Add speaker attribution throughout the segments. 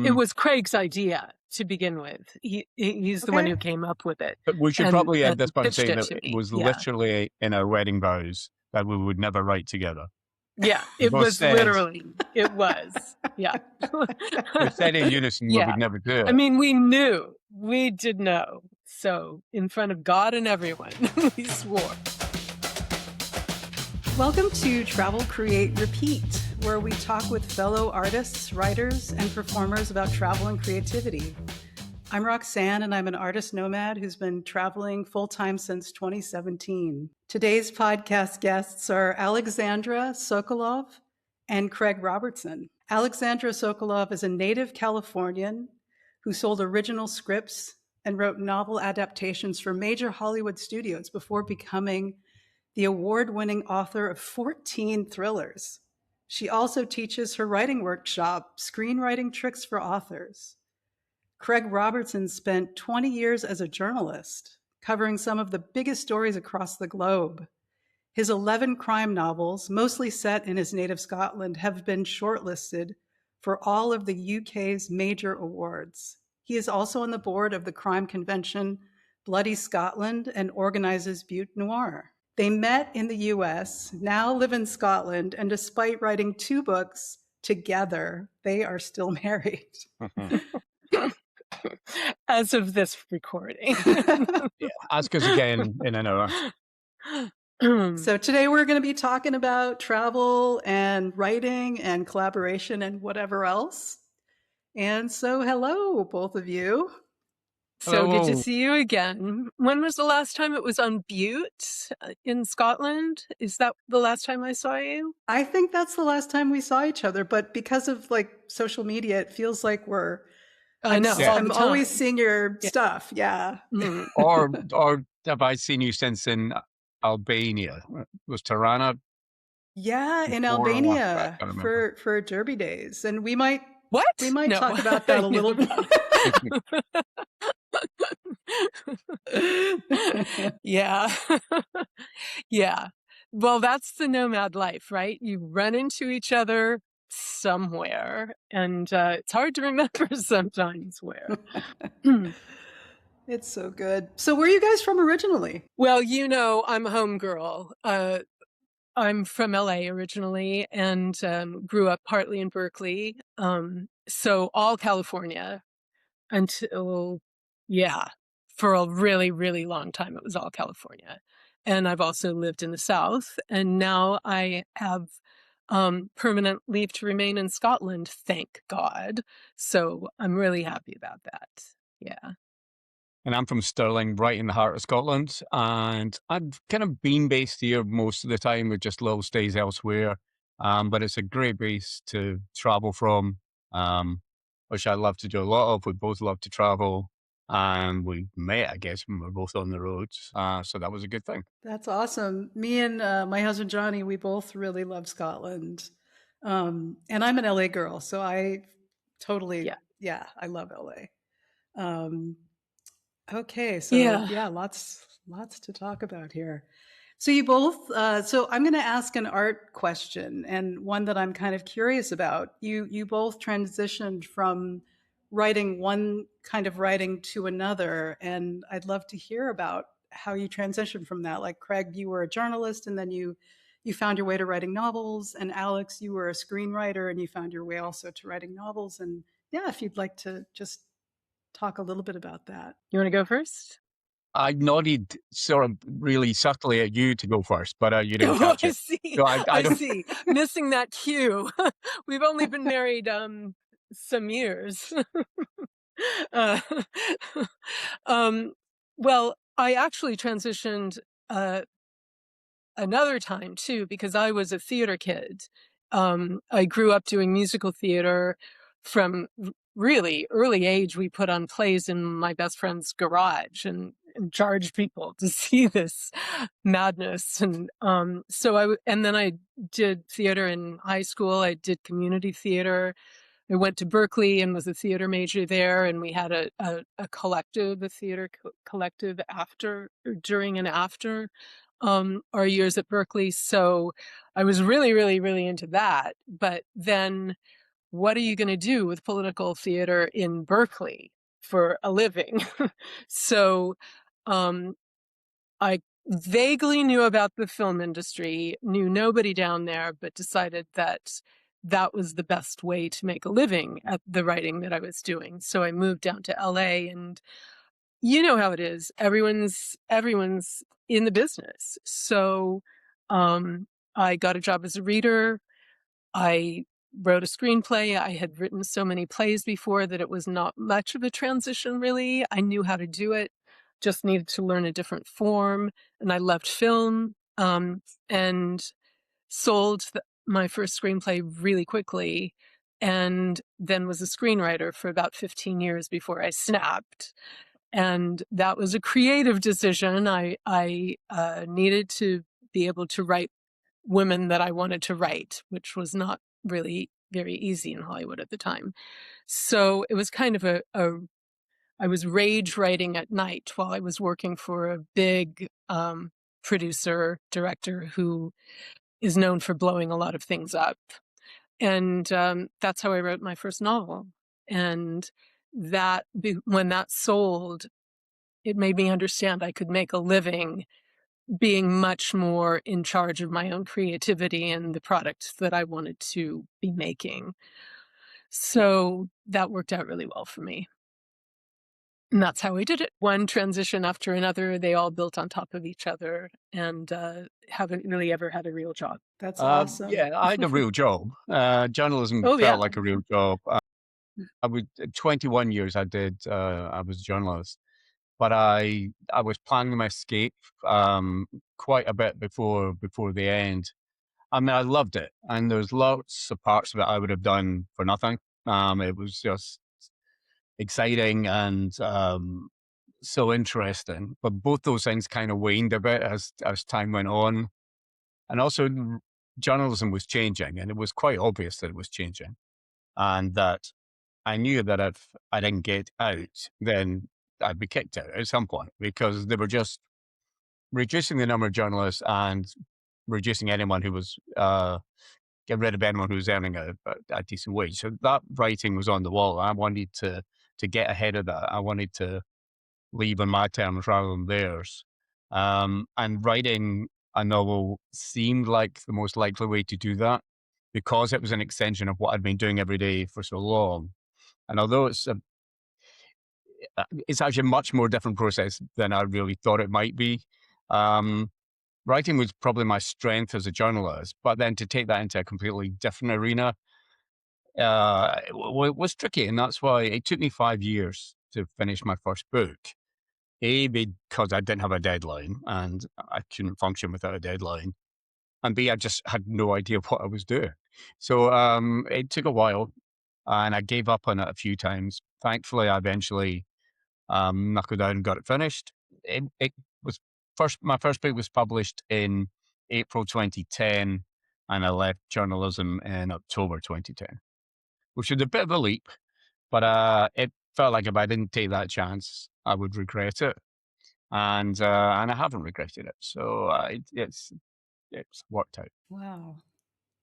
Speaker 1: It was Craig's idea to begin with. He's the one
Speaker 2: Okay.
Speaker 1: who came up with it
Speaker 3: But we should
Speaker 1: and
Speaker 3: probably add this by
Speaker 1: pitched
Speaker 3: saying
Speaker 1: it
Speaker 3: that
Speaker 1: to
Speaker 3: it
Speaker 1: me.
Speaker 3: was
Speaker 1: Yeah.
Speaker 3: literally in our wedding vows that we would never write together.
Speaker 1: Yeah,
Speaker 3: We
Speaker 1: it
Speaker 3: both
Speaker 1: was
Speaker 3: said,
Speaker 1: literally, it was. Yeah.
Speaker 3: we said in unison we
Speaker 1: Yeah.
Speaker 3: would never do it.
Speaker 1: I mean, we did know. So in front of God and everyone, we swore.
Speaker 2: Welcome to Travel, Create, Repeat, where we talk with fellow artists, writers, and performers about travel and creativity. I'm Roxanne, and I'm an artist nomad who's been traveling full-time since 2017. Today's podcast guests are Alexandra Sokoloff and Craig Robertson. Alexandra Sokoloff is a native Californian who sold original scripts and wrote novel adaptations for major Hollywood studios before becoming the award-winning author of 14 thrillers. She also teaches her writing workshop, Screenwriting Tricks for Authors. Craig Robertson spent 20 years as a journalist, covering some of the biggest stories across the globe. His 11 crime novels, mostly set in his native Scotland, have been shortlisted for all of the UK's major awards. He is also on the board of the crime convention Bloody Scotland and organizes Butte Noir. They met in the US, now live in Scotland, and despite writing 2 books together, they are still married.
Speaker 1: As of this recording.
Speaker 3: Yeah, ask us again in an hour.
Speaker 2: So today we're going to be talking about travel and writing and collaboration and whatever else. And so hello, both of you.
Speaker 1: So good to
Speaker 3: Hello.
Speaker 1: see you again. When was the last time it was on Butte in Scotland? Is that the last time I saw you?
Speaker 2: I think that's the last time we saw each other, but because of like social media, it feels like
Speaker 1: I know.
Speaker 3: Yeah.
Speaker 2: I'm always seeing your stuff. Yeah.
Speaker 1: Mm.
Speaker 3: Or have I seen you since in Albania? Was Tirana?
Speaker 2: Yeah, in
Speaker 3: Before or after?
Speaker 2: Albania
Speaker 3: I can't remember.
Speaker 2: for Derby Days. And we might
Speaker 1: What? No.
Speaker 2: talk about that a little bit.
Speaker 1: Yeah. Yeah. Well, that's the nomad life, right? You run into each other somewhere, and it's hard to remember sometimes where.
Speaker 2: It's so good. So where are you guys from originally?
Speaker 1: Well, you know, I'm a home girl. I'm from LA originally and grew up partly in Berkeley. So all California until, for a really, really long time, it was all California. And I've also lived in the South. And now I have permanent leave to remain in Scotland, thank God. So I'm really happy about that. Yeah.
Speaker 3: And I'm from Stirling, right in the heart of Scotland. And I've kind of been based here most of the time with just little stays elsewhere. But it's a great base to travel from, which I love to do a lot of. We both love to travel. And we met, I guess, when we were both on the roads. So that was a good thing.
Speaker 2: That's awesome. Me and my husband, Johnny, we both really love Scotland. And I'm an LA girl, so I totally, I love LA. Okay, so lots to talk about here. So you both, so I'm going to ask an art question and one that I'm kind of curious about. You both transitioned from writing one kind of writing to another, and I'd love to hear about how you transitioned from that. Like Craig, you were a journalist, and then you found your way to writing novels, and Alex, you were a screenwriter, and you found your way also to writing novels. And yeah, if you'd like to just talk a little bit about that.
Speaker 1: You want to go first?
Speaker 3: I nodded sort of really subtly at you to go first, but you didn't catch it.
Speaker 1: I see.
Speaker 3: So
Speaker 1: I see. Missing that cue. We've only been married some years. Well, I actually transitioned another time too, because I was a theater kid. I grew up doing musical theater from really early age. We put on plays in my best friend's garage and charged people to see this madness. And and then I did theater in high school. I did community theater. I went to Berkeley and was a theater major there, and we had a collective, a theater collective during and after our years at Berkeley. So I was really, really, really into that. But then what are you going to do with political theater in Berkeley for a living? So I vaguely knew about the film industry, knew nobody down there, but decided that that was the best way to make a living at the writing that I was doing. So I moved down to LA, and you know how it is. Everyone's in the business. So I got a job as a reader. I wrote a screenplay. I had written so many plays before that it was not much of a transition, really. I knew how to do it, just needed to learn a different form. And I loved film, and sold my first screenplay really quickly, and then was a screenwriter for about 15 years before I snapped. And that was a creative decision. I needed to be able to write women that I wanted to write, which was not really very easy in Hollywood at the time. So it was kind of I was rage writing at night while I was working for a big producer, director who is known for blowing a lot of things up. And that's how I wrote my first novel. And when that sold, it made me understand I could make a living being much more in charge of my own creativity and the product that I wanted to be making. So that worked out really well for me. And that's how we did it. One transition after another, they all built on top of each other, and haven't really ever had a real job.
Speaker 2: That's awesome.
Speaker 3: Yeah, I had a real job. Journalism
Speaker 1: Oh,
Speaker 3: felt
Speaker 1: yeah.
Speaker 3: like a real job. I would 21 years I did. I was a journalist, but I was planning my escape quite a bit before the end. I mean, I loved it, and there's lots of parts of it I would have done for nothing. It was just exciting and so interesting. But both those things kind of waned a bit as time went on, and also journalism was changing, and it was quite obvious that it was changing, and that I knew that if I didn't get out, then I'd be kicked out at some point because they were just reducing the number of journalists and reducing anyone who was get rid of anyone who was earning a decent wage. So that writing was on the wall. I wanted to get ahead of that. I wanted to leave on my terms rather than theirs. And writing a novel seemed like the most likely way to do that because it was an extension of what I'd been doing every day for so long. And although it's actually a much more different process than I really thought it might be. Writing was probably my strength as a journalist, but then to take that into a completely different arena was tricky. And that's why it took me 5 years to finish my first book. A, because I didn't have a deadline and I couldn't function without a deadline. And B, I just had no idea what I was doing. So it took a while and I gave up on it a few times. Thankfully, I eventually knuckled down and got it finished. It was my first book was published in April 2010, and I left journalism in October 2010, which was a bit of a leap, but it felt like if I didn't take that chance, I would regret it, and I haven't regretted it. So it's worked out.
Speaker 2: Wow.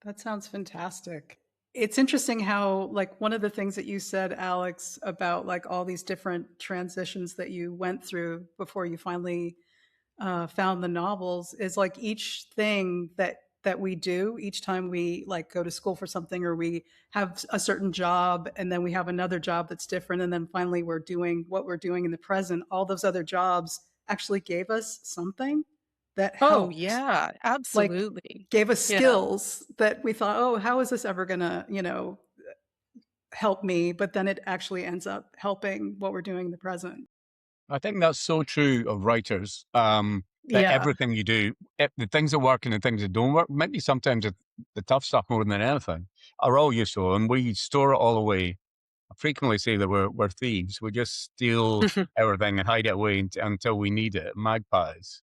Speaker 2: That sounds fantastic. It's interesting how, like, one of the things that you said, Alex, about like all these different transitions that you went through before you finally found the novels is like each thing that we do each time we like go to school for something or we have a certain job and then we have another job that's different and then finally we're doing what we're doing in the present. All those other jobs actually gave us something that
Speaker 1: Oh,
Speaker 2: helped,
Speaker 1: yeah,
Speaker 2: like
Speaker 1: absolutely.
Speaker 2: gave us
Speaker 1: Yeah.
Speaker 2: skills that we thought, oh, how is this ever gonna, help me? But then it actually ends up helping what we're doing in the present.
Speaker 3: I think that's so true of writers. That
Speaker 1: Yeah.
Speaker 3: everything you do, the things that work and the things that don't work, maybe sometimes the tough stuff more than anything, are all useful, and we store it all away. I frequently say that we're thieves. We just steal everything and hide it away until we need it. Magpies.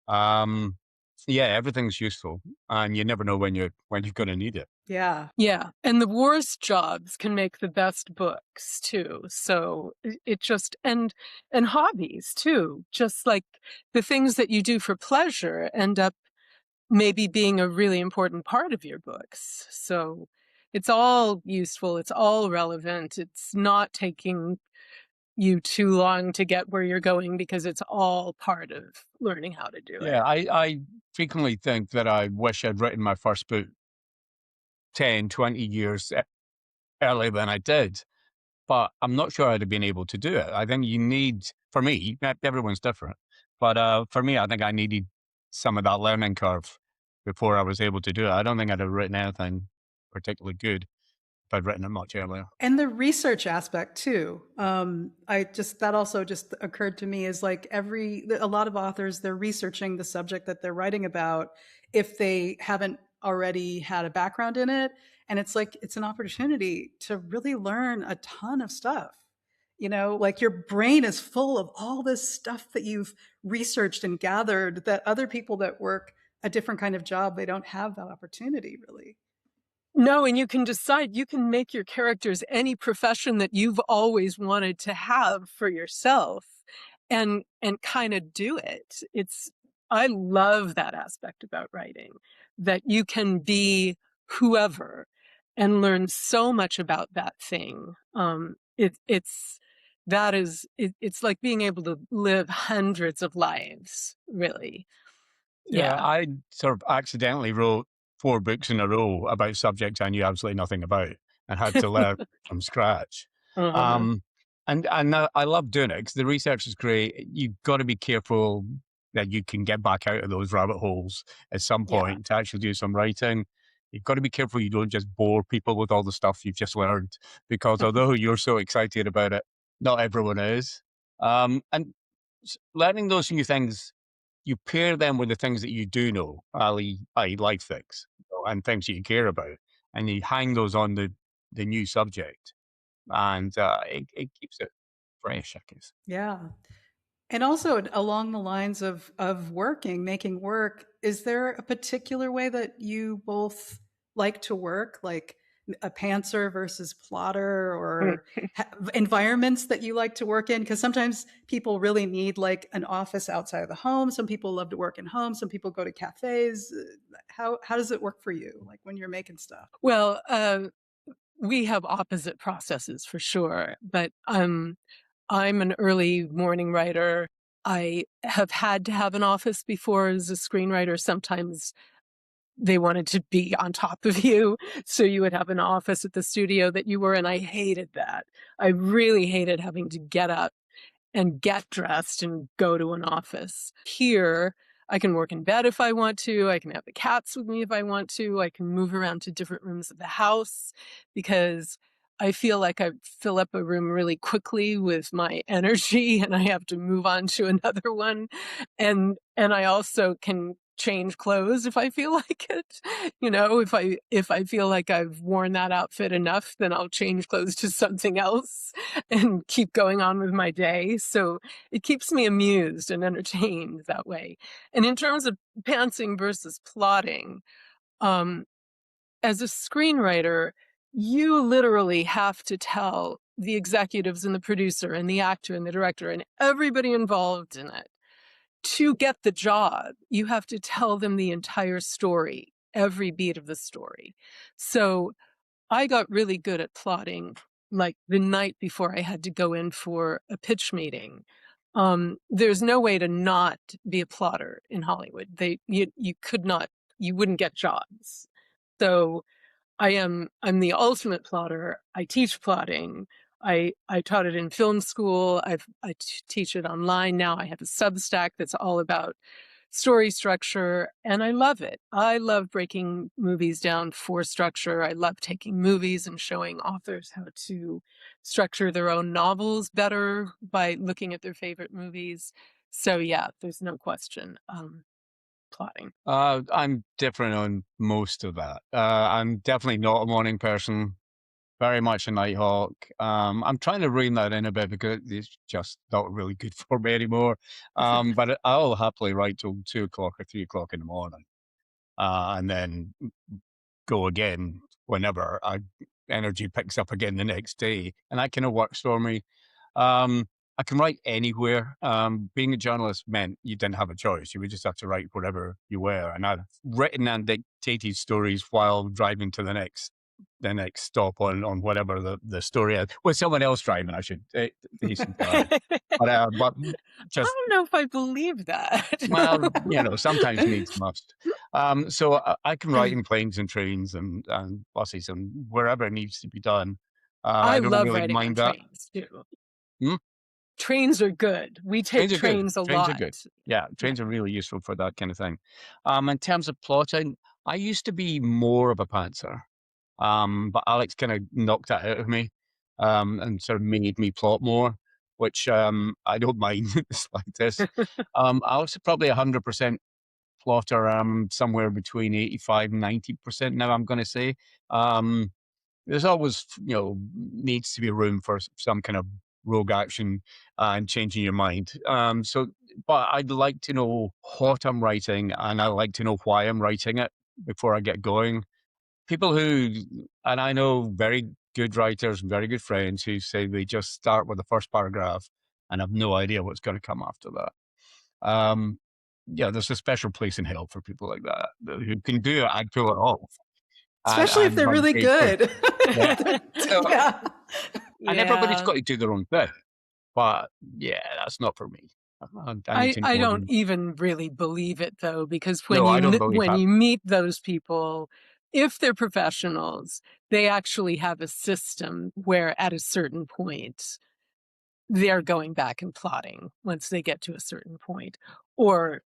Speaker 3: Um, yeah, everything's useful, and you never know when you're going to need it.
Speaker 2: Yeah.
Speaker 1: Yeah. And the worst jobs can make the best books too. So it just, and hobbies too, just like the things that you do for pleasure end up maybe being a really important part of your books. So It's all useful. It's all relevant. It's not taking you too long to get where you're going because it's all part of learning how to do
Speaker 3: Yeah,
Speaker 1: it.
Speaker 3: I frequently think that I wish I'd written my first book 10, 20 years earlier than I did, but I'm not sure I'd have been able to do it. I think you need, for me, everyone's different, but for me, I think I needed some of that learning curve before I was able to do it. I don't think I'd have written anything particularly good if I'd written it much earlier.
Speaker 2: And the research aspect too. That also just occurred to me is like a lot of authors, they're researching the subject that they're writing about if they haven't already had a background in it. And it's like, it's an opportunity to really learn a ton of stuff. You know, like your brain is full of all this stuff that you've researched and gathered that other people that work a different kind of job, they don't have that opportunity really.
Speaker 1: No, and you can decide, you can make your characters any profession that you've always wanted to have for yourself and kind of do it. I love that aspect about writing, that you can be whoever and learn so much about that thing. It's like being able to live hundreds of lives, really.
Speaker 3: Yeah,
Speaker 1: Yeah.
Speaker 3: I sort of accidentally wrote 4 books in a row about subjects I knew absolutely nothing about and had to learn from scratch.
Speaker 1: Uh-huh.
Speaker 3: Um, and I love doing it because the research is great. You've got to be careful that you can get back out of those rabbit holes at some
Speaker 1: Yeah.
Speaker 3: point to actually do some writing. You've got to be careful you don't just bore people with all the stuff you've just learned, because although you're so excited about it, not everyone is. And learning those new things, you pair them with the things that you do know, i.e. life things, and things that you care about, and you hang those on the new subject, and it keeps it fresh, I guess.
Speaker 2: Yeah. And also along the lines of working, making work, is there a particular way that you both like to work, like a pantser versus plotter, or environments that you like to work in? Because sometimes people really need like an office outside of the home. Some people love to work in home. Some people go to cafes. How does it work for you, like when you're making stuff?
Speaker 1: Well, we have opposite processes for sure, but I'm an early morning writer. I have had to have an office before as a screenwriter. Sometimes they wanted to be on top of you, so you would have an office at the studio that you were in. I hated that. I really hated having to get up and get dressed and go to an office. Here, I can work in bed if I want to. I can have the cats with me if I want to. I can move around to different rooms of the house because I feel like I fill up a room really quickly with my energy and I have to move on to another one. And I also can change clothes if I feel like it. You know, if I feel like I've worn that outfit enough, then I'll change clothes to something else and keep going on with my day. So it keeps me amused and entertained that way. And in terms of pantsing versus plotting, um, as a screenwriter, you literally have to tell the executives and the producer and the actor and the director and everybody involved in it to get the job. You have to tell them the entire story, every beat of the story. So I got really good at plotting like the night before I had to go in for a pitch meeting. There's no way to not be a plotter in Hollywood. You could not, you wouldn't get jobs. So I'm the ultimate plotter. I teach plotting. I taught it in film school. Teach it online now. I have a Substack that's all about story structure, and I love it. I love breaking movies down for structure. I love taking movies and showing authors how to structure their own novels better by looking at their favorite movies. So yeah, there's no question. Plotting.
Speaker 3: I'm different on most of that. I'm definitely not a morning person, very much a nighthawk. I'm trying to rein that in a bit because it's just not really good for me anymore. But I'll happily write till 2 o'clock or 3 o'clock in the morning, and then go again whenever energy picks up again the next day, and that kind of works for me. I can write anywhere. Being a journalist meant you didn't have a choice. You would just have to write wherever you were. And I've written and dictated stories while driving to the next the next stop on whatever the story is, with someone else driving. I should hasten to add, but
Speaker 1: I
Speaker 3: just
Speaker 1: don't know if I believe that.
Speaker 3: well, sometimes needs must. So I can write in planes and trains and buses and wherever it needs to be done.
Speaker 1: I
Speaker 3: I don't
Speaker 1: love
Speaker 3: really
Speaker 1: riding on
Speaker 3: mind that.
Speaker 1: trains too.
Speaker 3: Hmm?
Speaker 1: Trains are good. We take
Speaker 3: Trains are good.
Speaker 1: trains a
Speaker 3: Trains are
Speaker 1: lot.
Speaker 3: good. Yeah,
Speaker 1: Yeah.
Speaker 3: trains are really useful for that kind of thing. In terms of plotting, I used to be more of a pantser, but Alex kind of knocked that out of me, and sort of made me plot more, which I don't mind like this. Alex is probably 100% plotter. I'm somewhere between 85 and 90% now, I'm going to say. Um, there's always, needs to be room for some kind of rogue action and changing your mind. But I'd like to know what I'm writing, and I like to know why I'm writing it before I get going. People who, and I know very good writers, very good friends who say they just start with the first paragraph and have no idea what's going to come after that. Yeah, there's a special place in hell for people like that who can do it and pull it off
Speaker 2: Especially if
Speaker 3: and
Speaker 2: they're
Speaker 3: run
Speaker 2: really
Speaker 3: page through.
Speaker 2: good.
Speaker 3: Yeah. So,
Speaker 2: Yeah.
Speaker 3: and everybody's
Speaker 1: Yeah.
Speaker 3: got to do their own bit, but yeah, that's not for me. I need to
Speaker 1: I
Speaker 3: know
Speaker 1: don't
Speaker 3: them.
Speaker 1: even really believe it though, because
Speaker 3: No, I don't believe
Speaker 1: when
Speaker 3: that.
Speaker 1: you meet those people, if they're professionals, they actually have a system where at a certain point they're going back and plotting once they get to a certain point. Or,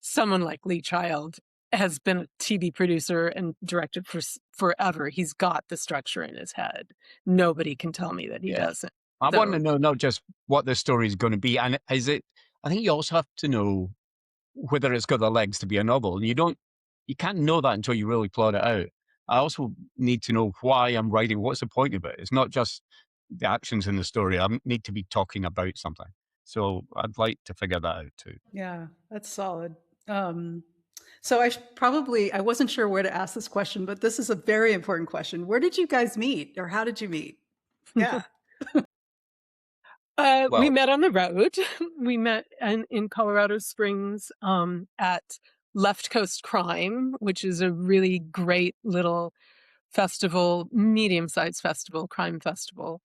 Speaker 1: someone like Lee Child has been a TV producer and directed for forever. He's got the structure in his head. Nobody can tell me that he
Speaker 3: Yeah.
Speaker 1: doesn't.
Speaker 3: I want to
Speaker 1: So
Speaker 3: know not just what the story is going to be, and is it, I think you also have to know whether it's got the legs to be a novel. And you can't know that until you really plot it out. I also need to know why I'm writing. What's the point of it? It's not just the actions in the story. I need to be talking about something. So I'd like to figure that out too.
Speaker 2: Yeah, that's solid. So I wasn't sure where to ask this question, but this is a very important question. Where did you guys meet, or how did you meet? Yeah.
Speaker 1: we
Speaker 3: Well,
Speaker 1: met on the road. We met in Colorado Springs at Left Coast Crime, which is a really great little festival, medium-sized festival, crime festival.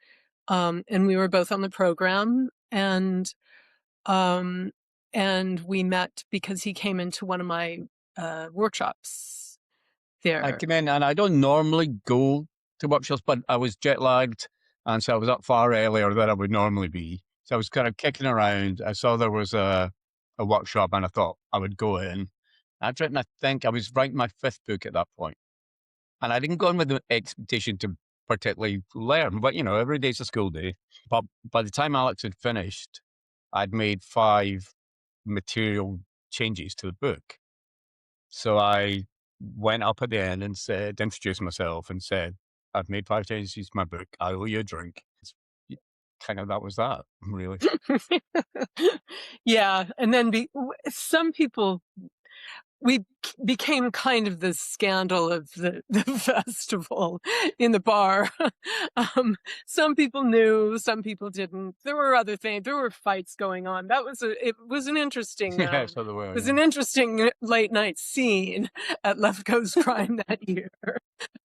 Speaker 1: And we were both on the program, um, and we met because he came into one of my workshops
Speaker 3: I
Speaker 1: there.
Speaker 3: came in and I don't normally go to workshops, but I was jet lagged. And so I was up far earlier than I would normally be. So I was kind of kicking around. I saw there was a workshop and I thought I would go in. I'd written, I think I was writing my fifth book at that point. And I didn't go in with the expectation to particularly learn, but every day's a school day. But by the time Alex had finished, I'd made 5 material changes to the book. So I went up at the end and introduced myself and said, I've made 5 changes to my book. I owe you a drink. Kind of, that was that, really.
Speaker 1: Yeah, and then some people we became kind of the scandal of the festival in the bar. Some people knew, some people didn't. There were other things. There were fights going on. It was an interesting,
Speaker 3: Yeah, so there were,
Speaker 1: it was
Speaker 3: yeah.
Speaker 1: an interesting late night scene at Left Coast Crime that year.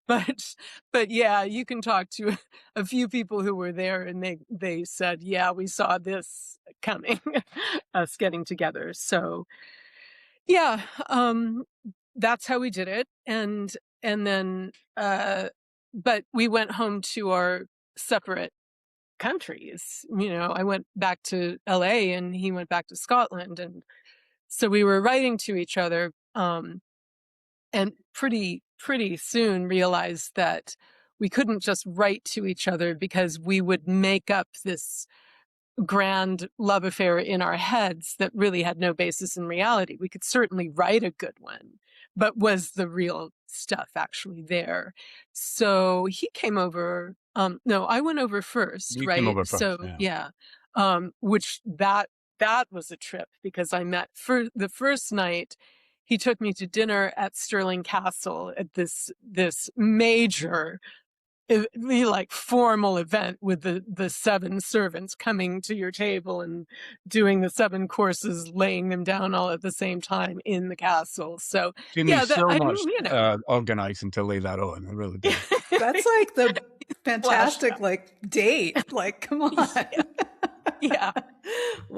Speaker 1: But yeah, you can talk to a few people who were there, and they said, yeah, we saw this coming, us getting together. So yeah, that's how we did it. And then, but we went home to our separate countries. I went back to LA and he went back to Scotland. And so we were writing to each other, and pretty soon realized that we couldn't just write to each other because we would make up this grand love affair in our heads that really had no basis in reality. We could certainly write a good one, but was the real stuff actually there? So he came over. No, I went over first,
Speaker 3: You came
Speaker 1: right?
Speaker 3: over first,
Speaker 1: So
Speaker 3: yeah.
Speaker 1: yeah, which that was a trip because I met for the first night. He took me to dinner at Stirling Castle at this major the like formal event with the 7 servants coming to your table and doing the 7 courses, laying them down all at the same time in the castle. So
Speaker 3: Took me
Speaker 1: yeah,
Speaker 3: so much organizing to lay that on. I really did.
Speaker 2: That's like the fantastic
Speaker 1: Flashback.
Speaker 2: like date. Like, come on.
Speaker 1: Yeah. Yeah.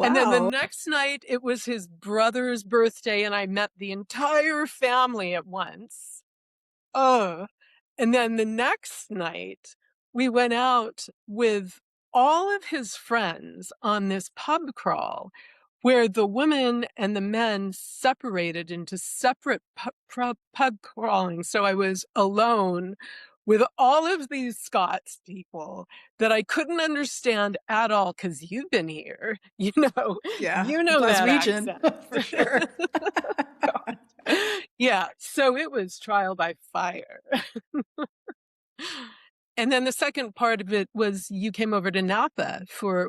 Speaker 1: And then the
Speaker 2: Wow.
Speaker 1: next night, it was his brother's birthday, and I met the entire family at once. Oh, and then the next night, we went out with all of his friends on this pub crawl where the women and the men separated into separate pub crawling. So I was alone with all of these Scots people that I couldn't understand at all because you've been here,
Speaker 2: Yeah.
Speaker 1: you know that
Speaker 2: Glaswegian
Speaker 1: accent.
Speaker 2: for sure.
Speaker 1: God. Yeah, so it was trial by fire. And then the second part of it was you came over to Napa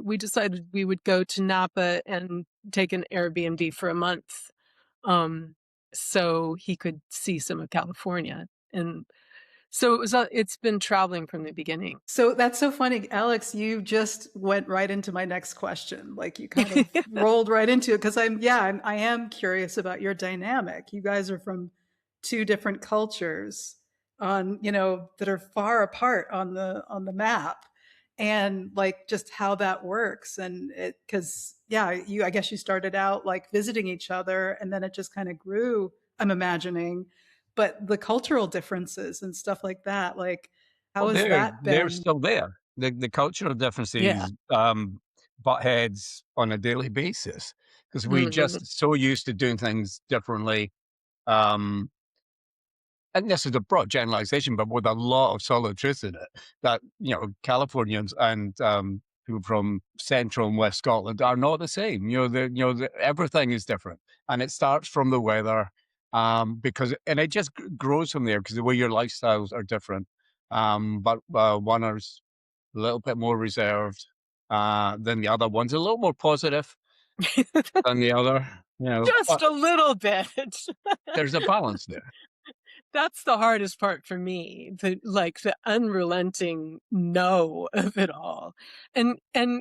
Speaker 1: we decided we would go to Napa and take an Airbnb for a month. Um, so he could see some of California. And so it's been traveling from the beginning.
Speaker 2: So that's so funny. Alex, you just went right into my next question. Like you kind of rolled right into it because I am curious about your dynamic. You guys are from two different cultures that are far apart on the map and like just how that works. And I guess you started out like visiting each other and then it just kind of grew, I'm imagining, but the cultural differences and stuff like that, like, how
Speaker 3: Well,
Speaker 2: has that
Speaker 3: they're
Speaker 2: been?
Speaker 3: still there. The cultural
Speaker 1: Yeah.
Speaker 3: differences butt heads on a daily basis because we
Speaker 1: Mhm.
Speaker 3: just so used to doing things differently. Um, and this is a broad generalization, but with a lot of solid truth in it, that Californians and people from Central and West Scotland are not the same. Everything is different, and it starts from the weather, and it just grows from there because the way your lifestyles are different. But one is a little bit more reserved than the other. One's a little more positive than the other.
Speaker 1: Just
Speaker 3: But
Speaker 1: a little bit.
Speaker 3: there's a balance there.
Speaker 1: That's the hardest part for me, the unrelenting no of it all. And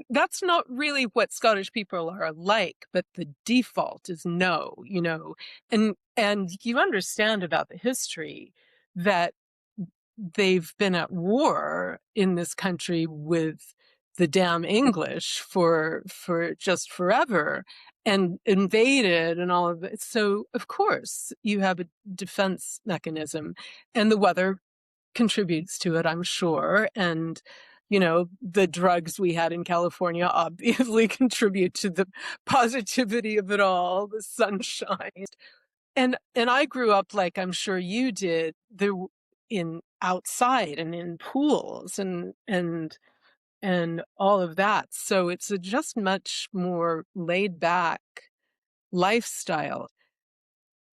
Speaker 1: that's not really what Scottish people are like, but the default is no. And you understand about the history that they've been at war in this country with the damn English for just forever and invaded and all of it. So of course you have a defense mechanism and the weather contributes to it, I'm sure. And the drugs we had in California obviously contribute to the positivity of it all, the sunshine. And I grew up like I'm sure you did, in outside and in pools and all of that. So it's a just much more laid back lifestyle.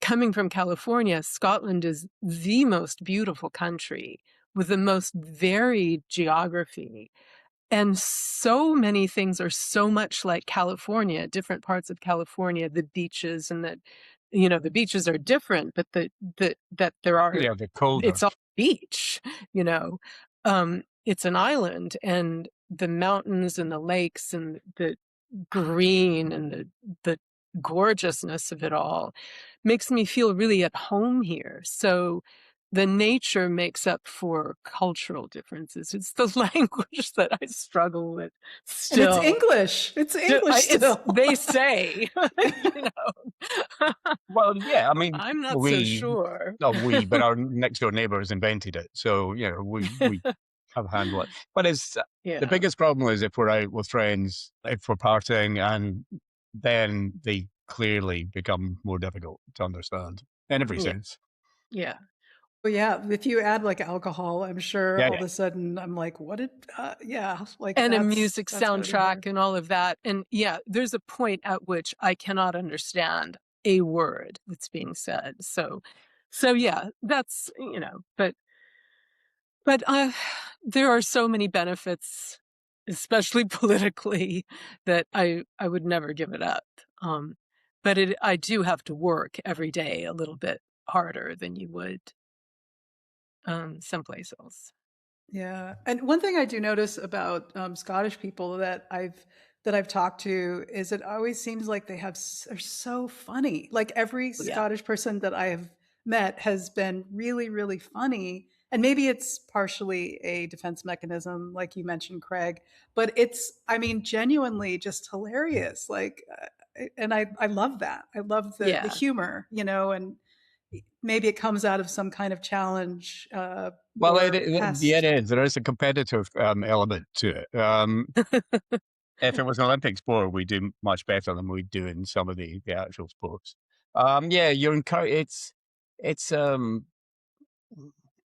Speaker 1: Coming from California, Scotland is the most beautiful country with the most varied geography. And so many things are so much like California, different parts of California, the beaches and the beaches are different, but that there are,
Speaker 3: Yeah, the colder.
Speaker 1: it's all beach, you know. It's an island and the mountains and the lakes and the green and the gorgeousness of it all makes me feel really at home here. So the nature makes up for cultural differences. It's the language that I struggle with
Speaker 2: And it's
Speaker 1: still.
Speaker 2: English. It's English still.
Speaker 1: They say, you know.
Speaker 3: Well, yeah, I mean,
Speaker 1: I'm not so
Speaker 3: we
Speaker 1: sure.
Speaker 3: not we, but our next door neighbors invented it. So, we have a handle it. But the
Speaker 1: Yeah.
Speaker 3: biggest problem is if we're out with friends, if we're partying, and then they clearly become more difficult to understand in every
Speaker 1: Yeah.
Speaker 3: sense.
Speaker 1: Yeah.
Speaker 2: Well, yeah, if you add like alcohol, I'm sure
Speaker 3: Yeah,
Speaker 2: all of
Speaker 3: yeah.
Speaker 2: a sudden I'm like, what did, like
Speaker 1: And a music
Speaker 2: that's gotta be hard.
Speaker 1: soundtrack and all of that. And yeah, there's a point at which I cannot understand a word that's being said. So yeah, that's, but there are so many benefits, especially politically, that I would never give it up. But I do have to work every day a little bit harder than you would someplace else.
Speaker 2: Yeah, and one thing I do notice about Scottish people that I've talked to is it always seems like are so funny. Like every
Speaker 1: Yeah.
Speaker 2: Scottish person that I have met has been really, really funny, And maybe it's partially a defense mechanism, like you mentioned, Craig, but it's, I mean, genuinely just hilarious. Like, and I love that. I love the
Speaker 1: Yeah.
Speaker 2: humor, you know, and maybe it comes out of some kind of challenge
Speaker 3: Well,
Speaker 2: or
Speaker 3: yeah, it
Speaker 2: past.
Speaker 3: is. There is a competitive element to it. If it was an Olympic sport, we do much better than we do in some of the actual sports. Yeah, you're encouraged. It's um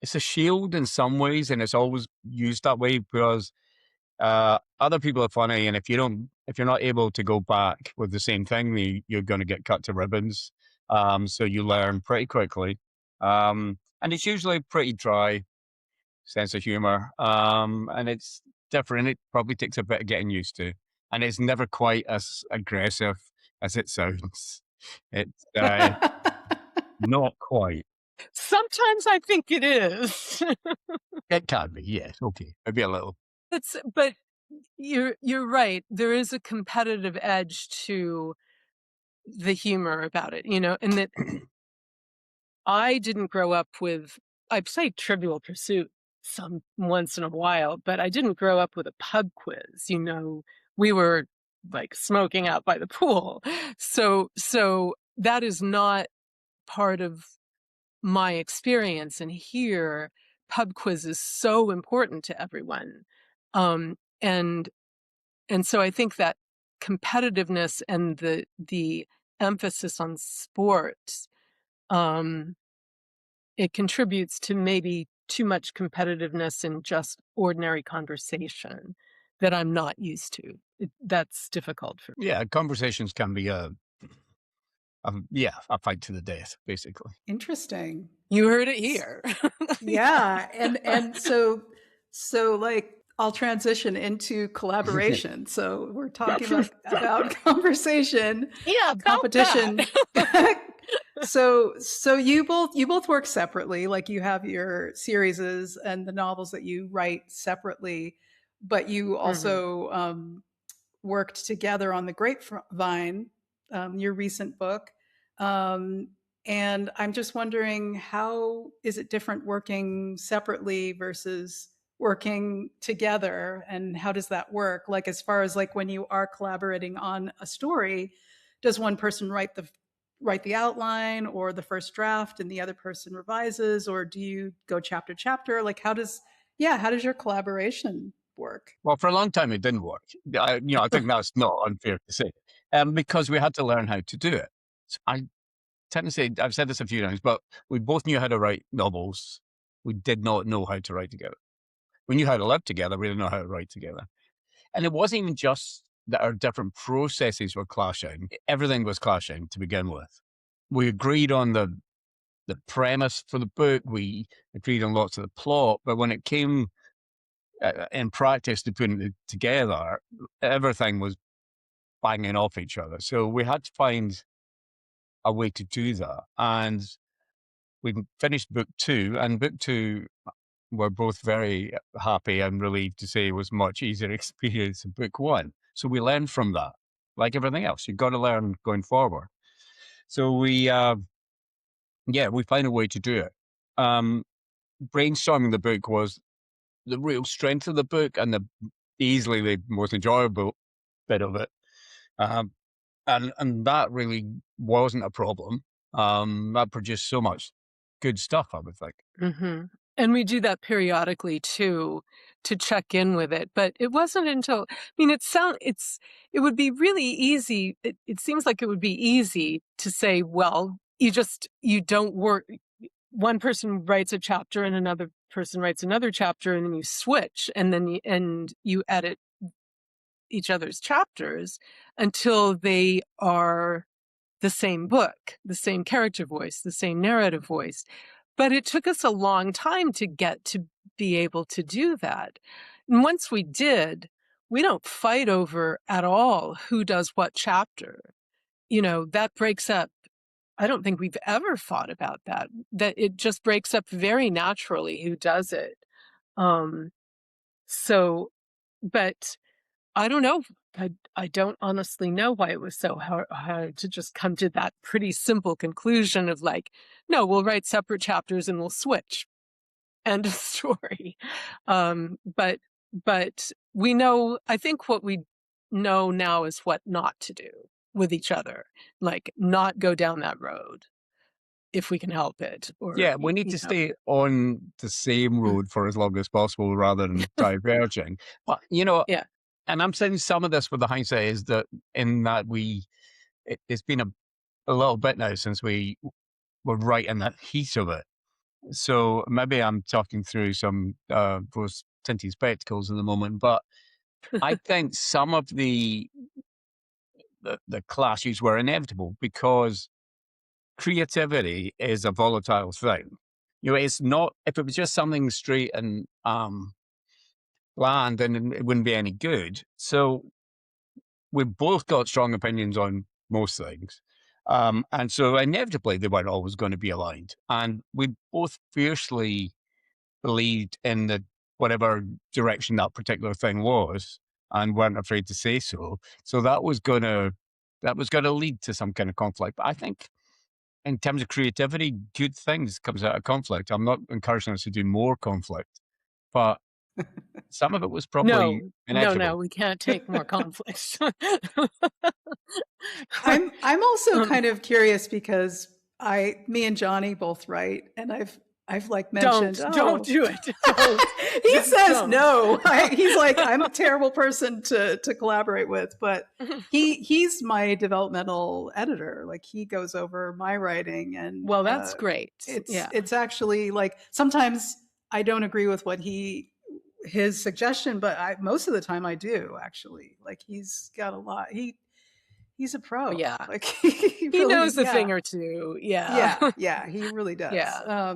Speaker 3: it's a shield in some ways, and it's always used that way because other people are funny, and if you're not able to go back with the same thing, you're going to get cut to ribbons. So you learn pretty quickly, and it's usually pretty dry sense of humor, and it's different. It probably takes a bit of getting used to, and it's never quite as aggressive as it sounds. It's not quite.
Speaker 1: Sometimes I think it is.
Speaker 3: It can be, yes, okay, maybe a little.
Speaker 1: But you're right. There is a competitive edge to the humor about it, you know, and that I didn't grow up with, I'd say Trivial Pursuit some once in a while, but I didn't grow up with a pub quiz, you know. We were like smoking out by the pool. So that is not part of my experience. And here, pub quiz is so important to everyone. Um, and and so I think that competitiveness and the emphasis on sports, um, it contributes to maybe too much competitiveness in just ordinary conversation that I'm not used to. That's difficult for me.
Speaker 3: Yeah, conversations can be a fight to the death, basically.
Speaker 2: Interesting.
Speaker 1: You heard it here.
Speaker 2: Yeah, and so like I'll transition into collaboration. So we're talking about conversation,
Speaker 1: Yeah, about
Speaker 2: competition.
Speaker 1: that.
Speaker 2: So you both work separately, like you have your series and the novels that you write separately, but you
Speaker 1: Mhm.
Speaker 2: also worked together on the Grapevine, your recent book. Um, and I'm just wondering, how is it different working separately versus working together? And how does that work? Like, as far as like when you are collaborating on a story, does one person write the outline or the first draft and the other person revises, or do you go chapter chapter? Like, how does your collaboration work?
Speaker 3: Well, for a long time, it didn't work. I think that's not unfair to say, because we had to learn how to do it. So I tend to say, I've said this a few times, but we both knew how to write novels. We did not know how to write together. We knew how to live together. We didn't know how to write together. And it wasn't even just that our different processes were clashing. Everything was clashing to begin with. We agreed on the premise for the book. We agreed on lots of the plot, but when it came in practice to putting it together, everything was banging off each other. So we had to find a way to do that. And we finished book two, and book two, we're both very happy and relieved to say was much easier experience than book one. So we learned from that, like everything else. You've got to learn going forward. So we found a way to do it. Brainstorming the book was the real strength of the book and easily the most enjoyable bit of it. Um, and that really wasn't a problem. That produced so much good stuff, I would think.
Speaker 1: Hmm. And we do that periodically too, to check in with it. But it wasn't until, I mean, it would be really easy. It seems like it would be easy to say, well, you don't work. One person writes a chapter and another person writes another chapter, and then you switch, and then you edit each other's chapters until they are the same book, the same character voice, the same narrative voice. But it took us a long time to get to be able to do that. And once we did, we don't fight over at all who does what chapter. You know, that breaks up. I don't think we've ever thought about that it just breaks up very naturally who does it. Um, so, but I don't know. I don't honestly know why it was so hard to just come to that pretty simple conclusion of like, no, we'll write separate chapters and we'll switch. End of story. But we know, I think what we know now is what not to do with each other, like not go down that road if we can help it, or
Speaker 3: Yeah, we need
Speaker 1: you
Speaker 3: to
Speaker 1: know.
Speaker 3: stay on the same road for as long as possible rather than diverging. But,
Speaker 1: Yeah.
Speaker 3: and I'm saying some of this with the hindsight is that in that it's been a little bit now since we were right in that heat of it. So maybe I'm talking through some rose tinted spectacles in the moment, but I think some of the clashes were inevitable because creativity is a volatile thing. It's not, if it was just something straight and bland, then it wouldn't be any good. So we've both got strong opinions on most things. And so inevitably they weren't always going to be aligned. And we both fiercely believed in the whatever direction that particular thing was and weren't afraid to say so. So that was gonna lead to some kind of conflict. But I think in terms of creativity, good things comes out of conflict. I'm not encouraging us to do more conflict, but some of it was probably
Speaker 1: No,
Speaker 3: inevitable.
Speaker 1: we can't take more conflicts.
Speaker 2: I'm also
Speaker 1: Um,
Speaker 2: kind of curious because me and Johnny both write, and I've like mentioned,
Speaker 1: don't
Speaker 2: oh,
Speaker 1: do it. Don't,
Speaker 2: he says
Speaker 1: don't.
Speaker 2: no. He's like, I'm a terrible person to collaborate with, but he's my developmental editor. Like he goes over my writing, and
Speaker 1: Well, that's great.
Speaker 2: it's
Speaker 1: Yeah.
Speaker 2: it's actually like sometimes I don't agree with what his suggestion, but most of the time I do actually. Like he's got a lot. He's a
Speaker 1: Oh,
Speaker 2: pro.
Speaker 1: yeah.
Speaker 2: Like he
Speaker 1: He
Speaker 2: really,
Speaker 1: knows a
Speaker 2: yeah,
Speaker 1: thing or two. Yeah.
Speaker 2: yeah, he really does.
Speaker 1: Yeah.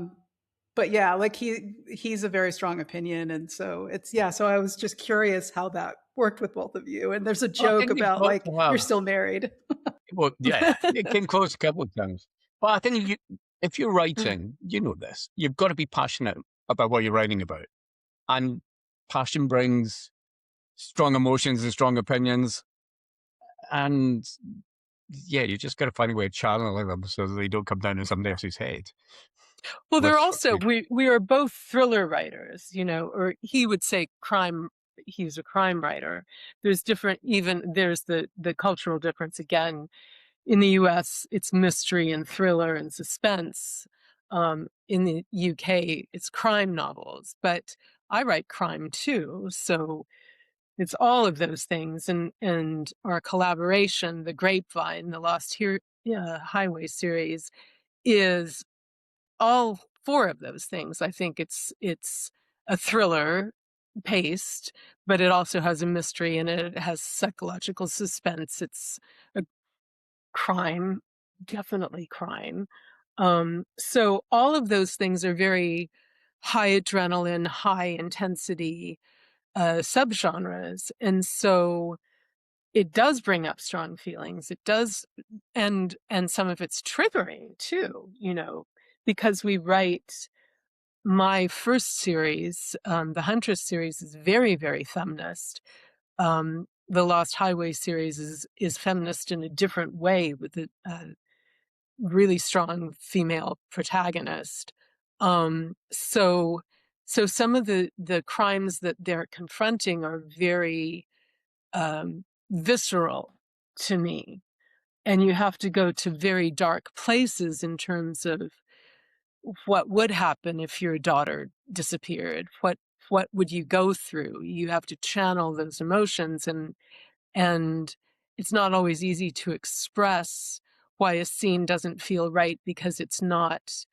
Speaker 2: But yeah, like he's a very strong opinion, and so So I was just curious how that worked with both of you. And there's a
Speaker 3: Well, I
Speaker 2: joke
Speaker 3: think you've
Speaker 2: about
Speaker 3: got
Speaker 2: like
Speaker 3: to
Speaker 2: you're
Speaker 3: have,
Speaker 2: still married.
Speaker 3: well, yeah, it came close a couple of times. But I think if you're writing, you know this, you've got to be passionate about what you're writing about. And passion brings strong emotions and strong opinions. And yeah, you just got to find a way of channeling them so that they don't come down in somebody else's head.
Speaker 1: Well, they're
Speaker 3: Let's
Speaker 1: also, we are both thriller writers, or he would say crime. He's a crime writer. There's there's the cultural difference again. In the US, it's mystery and thriller and suspense. In the UK, it's crime novels, but I write crime too. So it's all of those things. And our collaboration, the Grapevine, the Highway series, is all four of those things. I think it's a thriller paced, but it also has a mystery in it. It has psychological suspense. It's a crime, definitely crime. So all of those things are very high adrenaline, high intensity subgenres, and so it does bring up strong feelings. It does, and some of it's triggering too. Because we write. My first series, the Huntress series, is very, very feminist. The Lost Highway series is feminist in a different way with a really strong female protagonist. So some of the crimes that they're confronting are very visceral to me, and you have to go to very dark places in terms of what would happen if your daughter disappeared. What would you go through? You have to channel those emotions, and it's not always easy to express why a scene doesn't feel right because it's not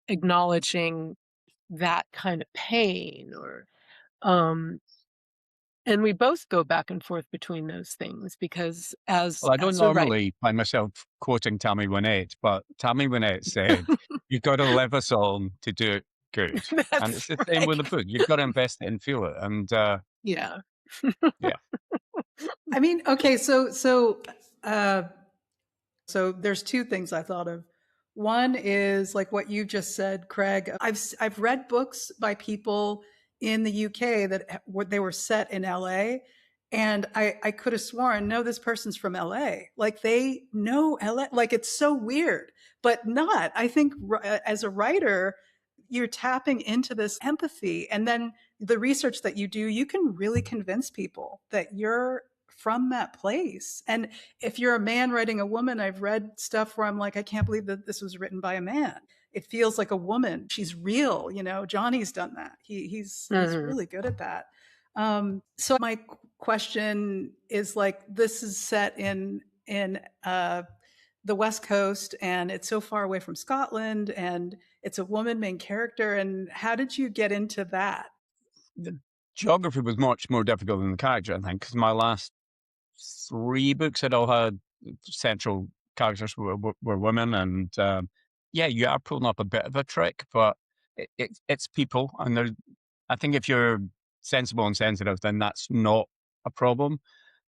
Speaker 1: acknowledging that kind of pain. Or um and we both go back and forth between those things because
Speaker 3: Well, I don't
Speaker 1: as a writer.
Speaker 3: normally find myself quoting Tammy Wynette, but Tammy Wynette said, "You've got to live a song to do it good," and it's
Speaker 1: That's
Speaker 3: the same with
Speaker 1: right.
Speaker 3: the book. You've got to invest it and feel it, and
Speaker 1: Yeah.
Speaker 3: yeah.
Speaker 2: I mean, okay, uh, so there's two things I thought of. One is like what you just said, Craig. I've read books by people in the UK that they were set in LA, and I could have sworn, no, this person's from LA. Like they know LA. Like it's so weird, but not. I think as a writer, you're tapping into this empathy. And then the research that you do, you can really convince people that you're from that place. And if you're a man writing a woman, I've read stuff where I'm like, I can't believe that this was written by a man. It feels like a woman. She's real. Johnny's done that. He's really good at that. So my question is, like, this is set in the West Coast, and it's so far away from Scotland, and it's a woman main character. And how did you get into that?
Speaker 3: The geography was much more difficult than the character, I think, because my last 3 books had all had central characters were women, and yeah, you are pulling up a bit of a trick, but it's people, and I think if you're sensible and sensitive, then that's not a problem.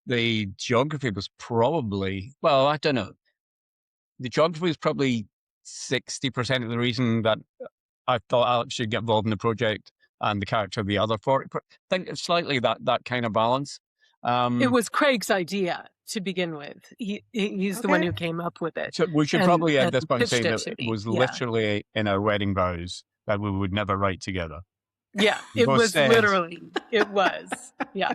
Speaker 3: The geography was probably, well, I don't know. The geography was probably 60% of the reason that I thought Alex should get involved in the project, and the character the other 40. I think it's slightly that kind of balance.
Speaker 1: It was Craig's idea to begin with. He's the one who came up with it.
Speaker 3: So we should probably at this point say
Speaker 1: pitched it
Speaker 3: that
Speaker 1: to
Speaker 3: it
Speaker 1: me.
Speaker 3: was
Speaker 1: Yeah.
Speaker 3: literally in our wedding vows that we would never write together.
Speaker 1: Yeah,
Speaker 3: We
Speaker 1: it
Speaker 3: both
Speaker 1: was
Speaker 3: said-
Speaker 1: literally, it was, yeah.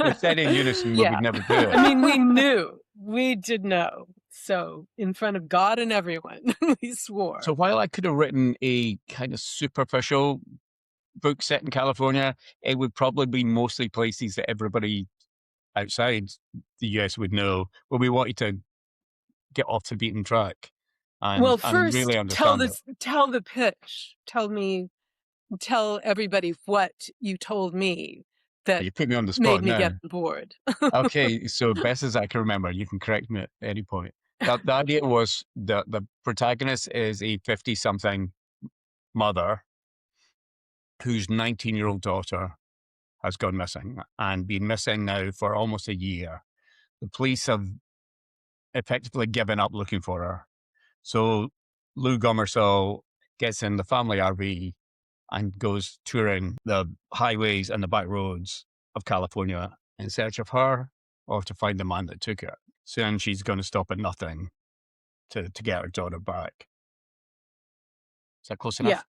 Speaker 3: We said in unison we
Speaker 1: Yeah.
Speaker 3: would never do it.
Speaker 1: I mean, we did know. So in front of God and everyone, we swore.
Speaker 3: So while I could have written a kind of superficial book set in California, it would probably be mostly places that everybody outside the US would know, but we wanted to get off the beaten track and
Speaker 1: first,
Speaker 3: really understand it.
Speaker 1: tell the pitch. Tell everybody what you told me that
Speaker 3: You put me on the
Speaker 1: made
Speaker 3: spot
Speaker 1: me
Speaker 3: now.
Speaker 1: get bored.
Speaker 3: Okay, so best as I can remember, you can correct me at any point. The idea was that the protagonist is a 50-something mother whose 19-year-old daughter has gone missing and been missing now for almost a year. The police have effectively given up looking for her. So Lou Gomersall gets in the family RV and goes touring the highways and the back roads of California in search of her or to find the man that took her. Soon she's going to stop at nothing to get her daughter back. Is that close enough?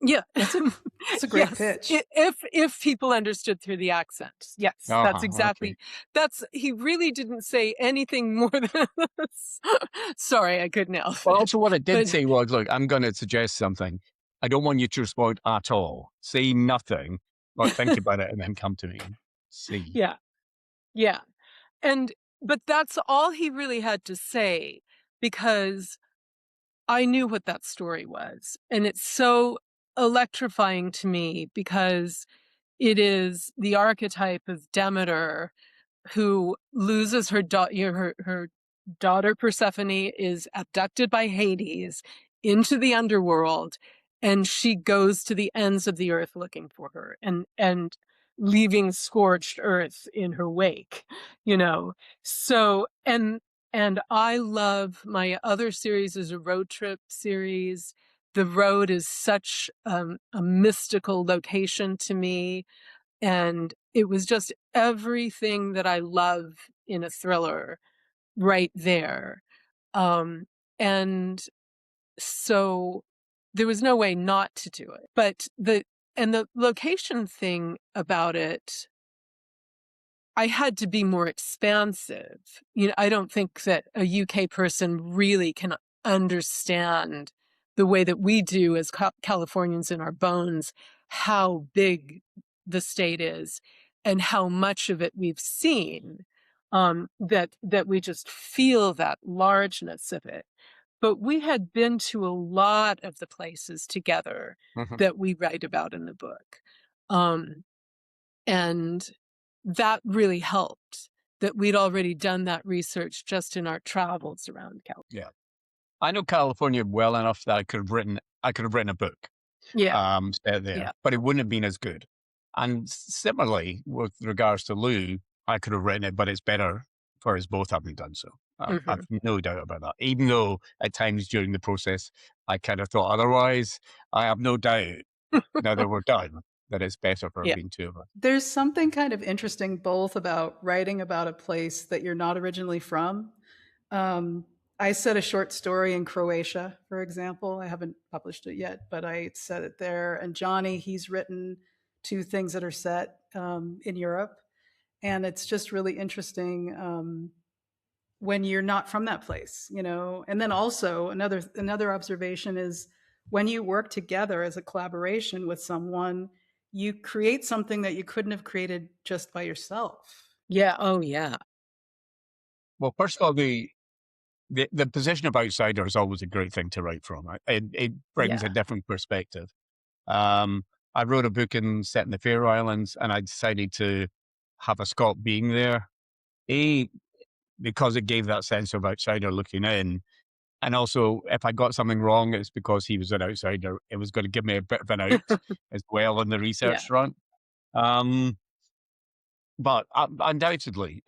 Speaker 1: Yeah.
Speaker 2: It's a great pitch.
Speaker 1: If people understood through the accent. Yes, that's exactly.
Speaker 3: Okay.
Speaker 1: He really didn't say anything more than this. Sorry, I couldn't help
Speaker 3: But
Speaker 1: it.
Speaker 3: also what it did say was, look, I'm going to suggest something. I don't want you to respond at all. Say nothing, or think about it and then come to me and see.
Speaker 1: Yeah. But that's all he really had to say, because I knew what that story was. And it's so electrifying to me because it is the archetype of Demeter, who loses her daughter Persephone is abducted by Hades into the underworld, and she goes to the ends of the earth looking for her and leaving scorched earth in her wake, So, and I love my other series is a road trip series. The road is such a mystical location to me. And it was just everything that I love in a thriller right there. And so there was no way not to do it. But the location thing about it, I had to be more expansive. I don't think that a UK person really can understand the way that we do as Californians in our bones, how big the state is and how much of it we've seen, that we just feel that largeness of it. But we had been to a lot of the places together that we write about in the book. And that really helped that we'd already done that research just in our travels around California.
Speaker 3: Yeah. I know California well enough that I could have written a book. Set there, but it wouldn't have been as good. And similarly, with regards to Lou, I could have written it, but it's better for us both having done so. I've no doubt about that. Even though at times during the process, I kind of thought otherwise, I have no doubt now that we're done that it's better for being two of us.
Speaker 2: There's something kind of interesting both about writing about a place that you're not originally from. I said a short story in Croatia, for example. I haven't published it yet, but I said it there. And Johnny, he's written two things that are set in Europe. And it's just really interesting when you're not from that place, you know. And then also another observation is when you work together as a collaboration with someone, you create something that you couldn't have created just by yourself.
Speaker 1: Yeah. Oh, yeah.
Speaker 3: Well, first of all, the position of outsider is always a great thing to write from. It brings a
Speaker 1: Yeah.
Speaker 3: different perspective. I wrote a book set in the Faroe Islands, and I decided to have a Scot being there. Because it gave that sense of outsider looking in. And also, if I got something wrong, it's because he was an outsider. It was going to give me a bit of an out as well on the
Speaker 1: Yeah.
Speaker 3: research front. But undoubtedly,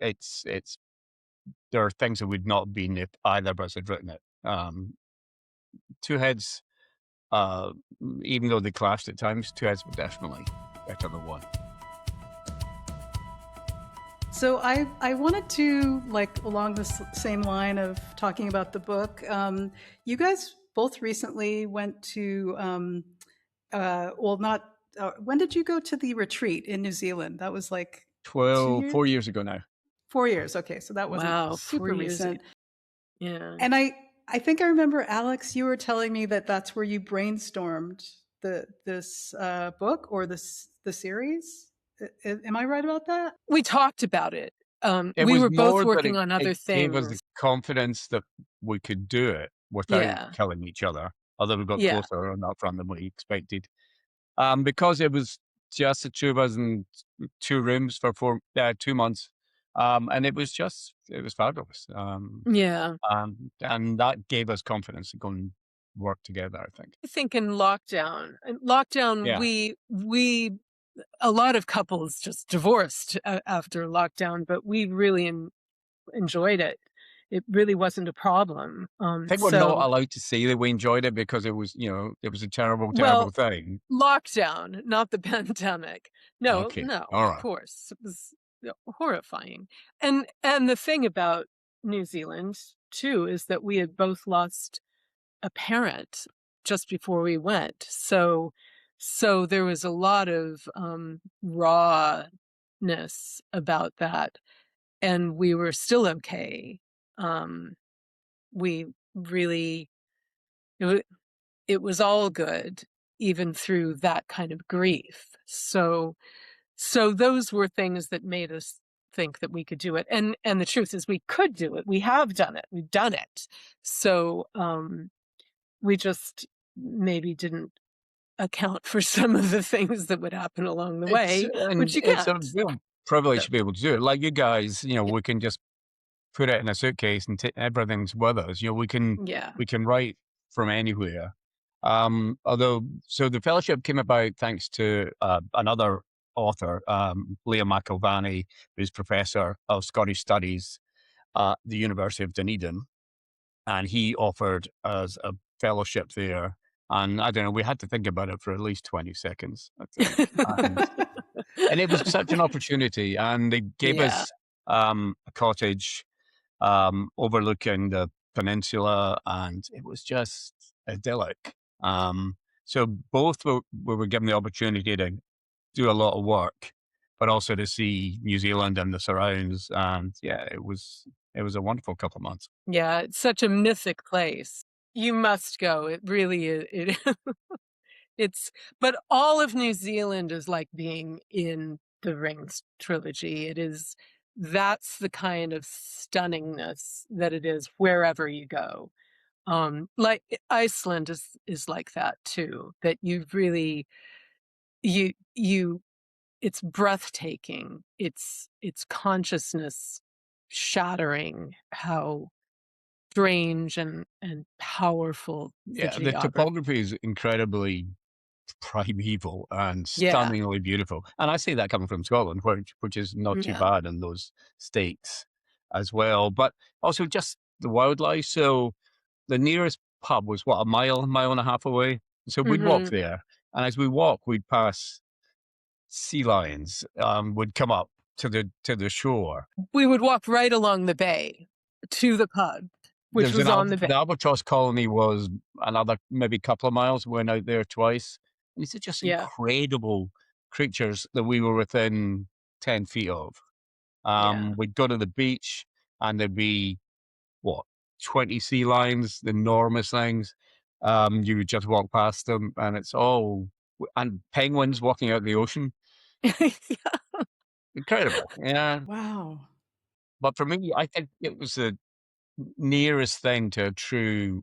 Speaker 3: there are things that would not have been if either of us had written it. Two heads, even though they clashed at times, two heads were definitely better than one.
Speaker 2: So I wanted to, like, along the same line of talking about the book, you guys both recently went to, well, not, when did you go to the retreat in New Zealand? That was like 2 years?
Speaker 3: 4 years ago now.
Speaker 2: 4 years. Okay. So that wasn't
Speaker 1: Wow. 4
Speaker 2: super
Speaker 1: years.
Speaker 2: recent.
Speaker 1: Yeah.
Speaker 2: And I think I remember, Alex, you were telling me that that's where you brainstormed this book or the series. Am I right about that?
Speaker 1: We talked about it.
Speaker 3: It
Speaker 1: We
Speaker 3: was
Speaker 1: were both
Speaker 3: more that
Speaker 1: working on other
Speaker 3: it gave us the
Speaker 1: things.
Speaker 3: confidence that we could do it without
Speaker 1: Yeah.
Speaker 3: killing each other, although we got
Speaker 1: Yeah.
Speaker 3: closer on that front than we expected. Because it was just the two of us in two rooms for 2 months. And it was fabulous.
Speaker 1: Yeah.
Speaker 3: And that gave us confidence to go and work together, I think.
Speaker 1: I think in lockdown,
Speaker 3: Yeah.
Speaker 1: we a lot of couples just divorced after lockdown, but we really enjoyed it. It really wasn't a problem.
Speaker 3: I think we're not allowed to say that we enjoyed it because it was a terrible, terrible
Speaker 1: Well,
Speaker 3: thing.
Speaker 1: lockdown, not the pandemic. No,
Speaker 3: Okay.
Speaker 1: no,
Speaker 3: All
Speaker 1: of
Speaker 3: right.
Speaker 1: course. It was horrifying. And the thing about New Zealand too is that we had both lost a parent just before we went. So there was a lot of rawness about that, and we were still okay. We really it was all good even through that kind of grief. So those were things that made us think that we could do it. And the truth is we could do it. We have done it. We've done it. So we just maybe didn't account for some of the things that would happen along the way, which you
Speaker 3: It's a
Speaker 1: can't.
Speaker 3: real privilege
Speaker 1: So,
Speaker 3: to be able to do it. Like you guys, we can just put it in a suitcase and everything's with us.
Speaker 1: yeah.
Speaker 3: We can write from anywhere. So the fellowship came about thanks to another author, Leah McIlvanney, who's professor of Scottish Studies at the University of Dunedin, and he offered us a fellowship there. And I don't know, we had to think about it for at least 20 seconds, I think. And it was such an opportunity. And they gave
Speaker 1: Yeah.
Speaker 3: us a cottage overlooking the peninsula, and it was just idyllic. So both we were given the opportunity to do a lot of work, but also to see New Zealand and the surrounds. And yeah, it was a wonderful couple of months.
Speaker 1: Yeah, it's such a mythic place. You must go. It really is. It's but all of New Zealand is like being in the Rings trilogy. That's the kind of stunningness that it is wherever you go. Like Iceland is like that too, that you it's breathtaking. It's consciousness shattering how strange and powerful the
Speaker 3: Yeah, the
Speaker 1: geography.
Speaker 3: topography is incredibly primeval and
Speaker 1: Yeah.
Speaker 3: stunningly beautiful. And I see that coming from Scotland, which is not too
Speaker 1: Yeah.
Speaker 3: bad in those states as well. But also just the wildlife. So the nearest pub was a mile and a half away. So we'd walk
Speaker 1: Hmm.
Speaker 3: there. And as we walk, we'd pass sea lions, would come up to the shore.
Speaker 1: We would walk right along the bay to the pub. which was on the
Speaker 3: The
Speaker 1: bay.
Speaker 3: albatross colony was another maybe couple of miles. Went out there twice. These are just
Speaker 1: Yeah.
Speaker 3: incredible creatures that we were within 10 feet of.
Speaker 1: Yeah.
Speaker 3: We'd go to the beach and there'd be what, 20 sea lions, the enormous things. You would just walk past them and it's all and penguins walking out the ocean.
Speaker 1: Yeah.
Speaker 3: Incredible. Yeah.
Speaker 2: Wow.
Speaker 3: But for me, I think it was the nearest thing to a true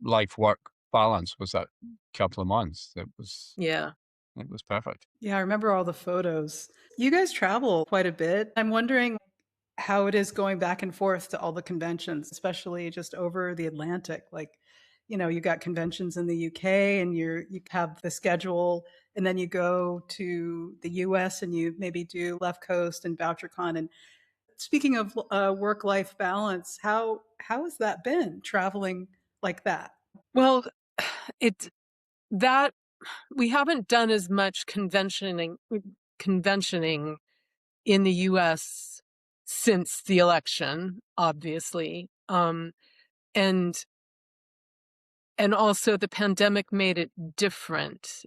Speaker 3: life work balance was that couple of months.
Speaker 1: Yeah.
Speaker 3: It was perfect.
Speaker 2: Yeah, I remember all the photos. You guys travel quite a bit. I'm wondering how it is going back and forth to all the conventions, especially just over the Atlantic. Like, you got conventions in the UK and you have the schedule, and then you go to the US and you maybe do Left Coast and VoucherCon. And speaking of work-life balance, how has that been traveling like that?
Speaker 1: Well, it that we haven't done as much conventioning in the US since the election, obviously. And and also the pandemic made it different.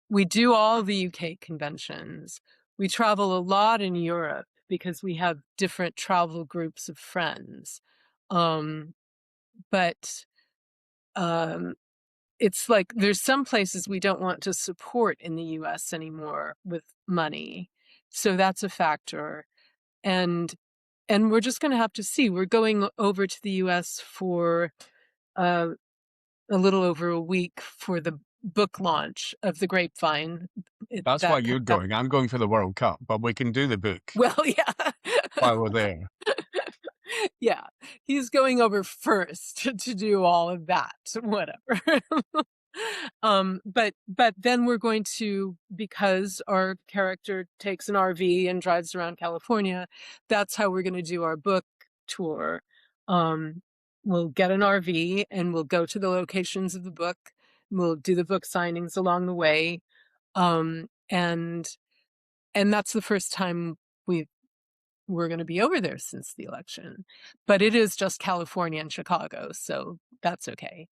Speaker 1: We do all the UK conventions. We travel a lot in Europe because we have different travel groups of friends. Um, but um, it's like there's some places we don't want to support in the US anymore with money. So that's a factor. And and we're just going to have to see. We're going over to the US for uh, a little over a week for the book launch of the Grapevine. It,
Speaker 3: That's why
Speaker 1: that
Speaker 3: you're
Speaker 1: that
Speaker 3: going. I'm going for the World Cup, but we can do the book
Speaker 1: well, yeah.
Speaker 3: while we're there.
Speaker 1: Yeah, he's going over first to do all of that, whatever. But then we're going to, because our character takes an RV and drives around California, that's how we're going to do our book tour. Um, we'll get an RV and we'll go to the locations of the book. We'll do the book signings along the way. Um, and and that's the first time we're going to be over there since the election, but it is just California and Chicago, so that's okay.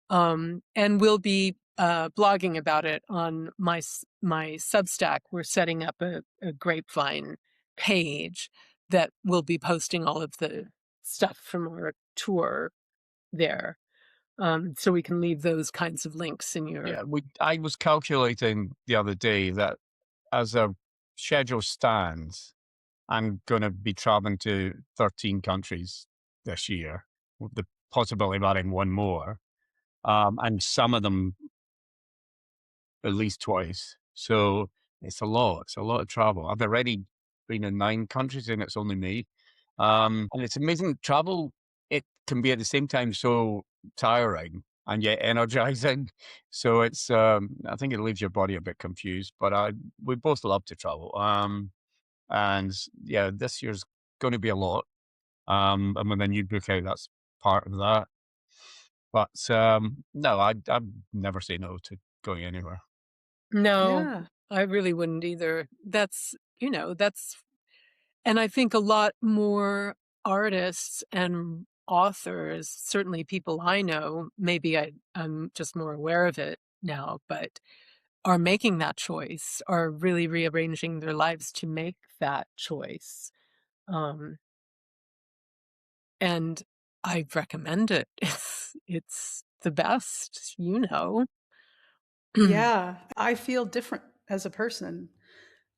Speaker 1: And we'll be blogging about it on my Substack. We're setting up a Grapevine page that will be posting all of the stuff from our tour there. So we can leave those kinds of links in your.
Speaker 3: Yeah, I was calculating the other day that as our schedule stands, I'm gonna be traveling to 13 countries this year, with the possibility of adding one more, and some of them at least twice. So it's a lot. It's a lot of travel. I've already been in 9 countries and it's only me. And it's amazing travel, it can be at the same time so tiring and yet energizing. So I think it leaves your body a bit confused, but we both love to travel. And yeah, this year's going to be a lot. And when the new book out, that's part of that. But no, I'd never say no to going anywhere.
Speaker 1: No,
Speaker 2: Yeah.
Speaker 1: I really wouldn't either. That's and I think a lot more artists and authors, certainly people I know, maybe I'm just more aware of it now, but are making that choice, are really rearranging their lives to make that choice. Um, and I recommend it. It's the best.
Speaker 2: Yeah, I feel different as a person,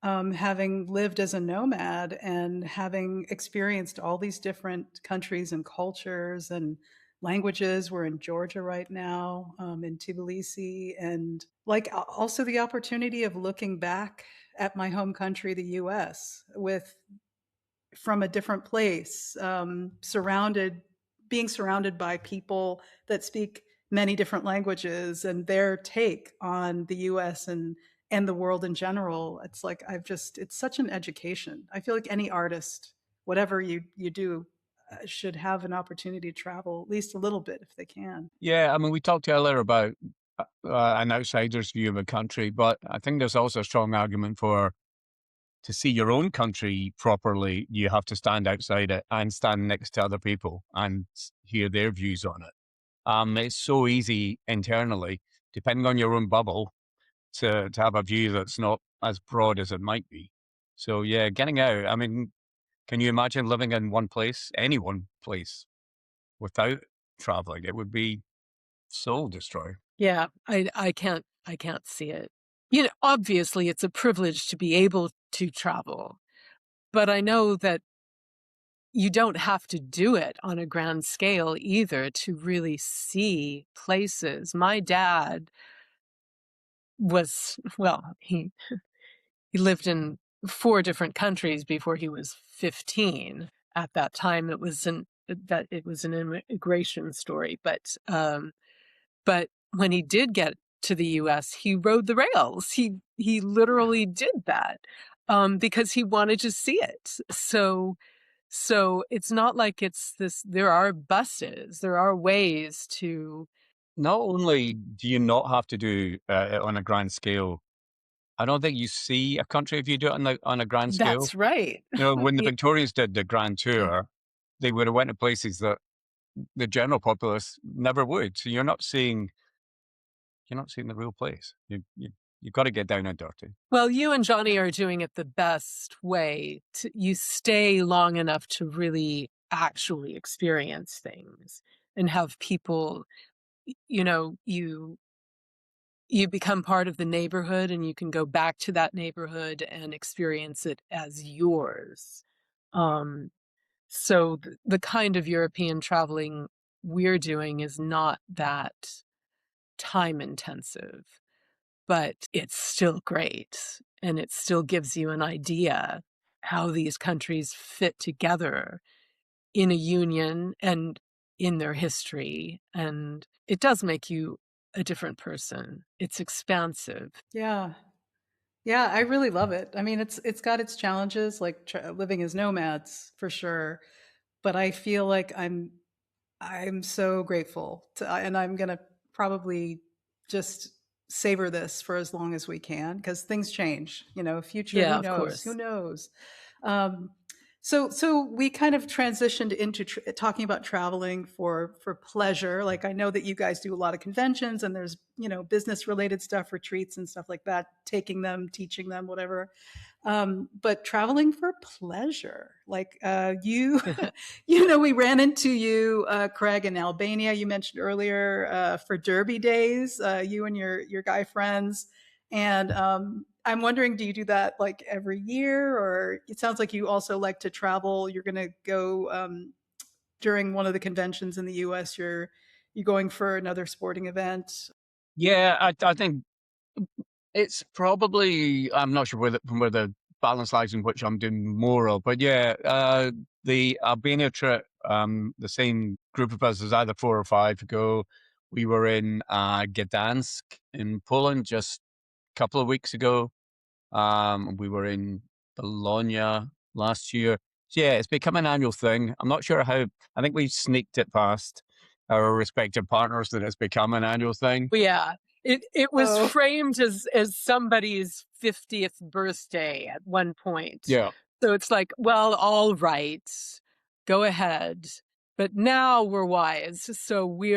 Speaker 2: having lived as a nomad and having experienced all these different countries and cultures and languages. We're in Georgia right now, in Tbilisi, and like also the opportunity of looking back at my home country, the US, with from a different place, being surrounded by people that speak many different languages and their take on the US and the world in general. It's like it's such an education. I feel like any artist, whatever you do, should have an opportunity to travel at least a little bit if they can.
Speaker 3: Yeah, I mean, we talked earlier about an outsider's view of a country, but I think there's also a strong argument for to see your own country properly, you have to stand outside it and stand next to other people and hear their views on it. It's so easy internally, depending on your own bubble, to have a view that's not as broad as it might be. So yeah, getting out. I mean, can you imagine living in one place, any one place, without traveling? It would be soul destroying.
Speaker 1: Yeah, I can't see it. Obviously it's a privilege to be able to travel, but I know that you don't have to do it on a grand scale either to really see places. My dad was, well, he lived in 4 different countries before he was 15. At that time, it was an immigration story, but when he did get to the US, he rode the rails. He literally did that, because he wanted to see it. So it's not like it's this there are buses, there are ways to.
Speaker 3: Not only do you not have to do it on a grand scale, I don't think you see a country if you do it on a grand scale.
Speaker 1: That's right.
Speaker 3: When the
Speaker 1: Y
Speaker 3: Victorians did the grand tour, they would have went to places that the general populace never would. So you're not seeing the real place. You've got to get down and dirty.
Speaker 1: Well, you and Johnny are doing it the best way. You stay long enough to really actually experience things and have people, you know, you become part of the neighborhood and you can go back to that neighborhood and experience it as yours. Um, so the kind of European traveling we're doing is not that time intensive, but it's still great. And it still gives you an idea how these countries fit together in a union and in their history. And it does make you a different person. It's expansive.
Speaker 2: Yeah. Yeah, I really love it. I mean, it's got its challenges, like living as nomads for sure. But I feel like I'm so grateful to, and I'm gonna probably just savor this for as long as we can because things change. Future,
Speaker 1: Yeah,
Speaker 2: who
Speaker 1: of
Speaker 2: knows? Who
Speaker 1: course.
Speaker 2: knows? Um, so we kind of transitioned into talking about traveling for pleasure. Like I know that you guys do a lot of conventions, and there's business related stuff, retreats and stuff like that. Taking them, teaching them, whatever. But traveling for pleasure, like you, we ran into you, Craig, in Albania. You mentioned earlier for Derby days, you and your guy friends, and I'm wondering, do you do that like every year, or it sounds like you also like to travel? You're going to go during one of the conventions in the U.S. You're going for another sporting event.
Speaker 3: Yeah, I think it's probably, I'm not sure where the balance lies in which I'm doing more of, but yeah, the Albania trip, the same group of us, there's either 4 or 5 ago. We were in Gdansk in Poland just a couple of weeks ago. We were in Bologna last year. So yeah, it's become an annual thing. I'm not sure how, I think we sneaked it past our respective partners that it's become an annual thing.
Speaker 1: Yeah. It was
Speaker 2: Oh,
Speaker 1: framed as somebody's 50th birthday at one point.
Speaker 3: Yeah.
Speaker 1: So it's like, well, all right, go ahead. But now we're wise. So we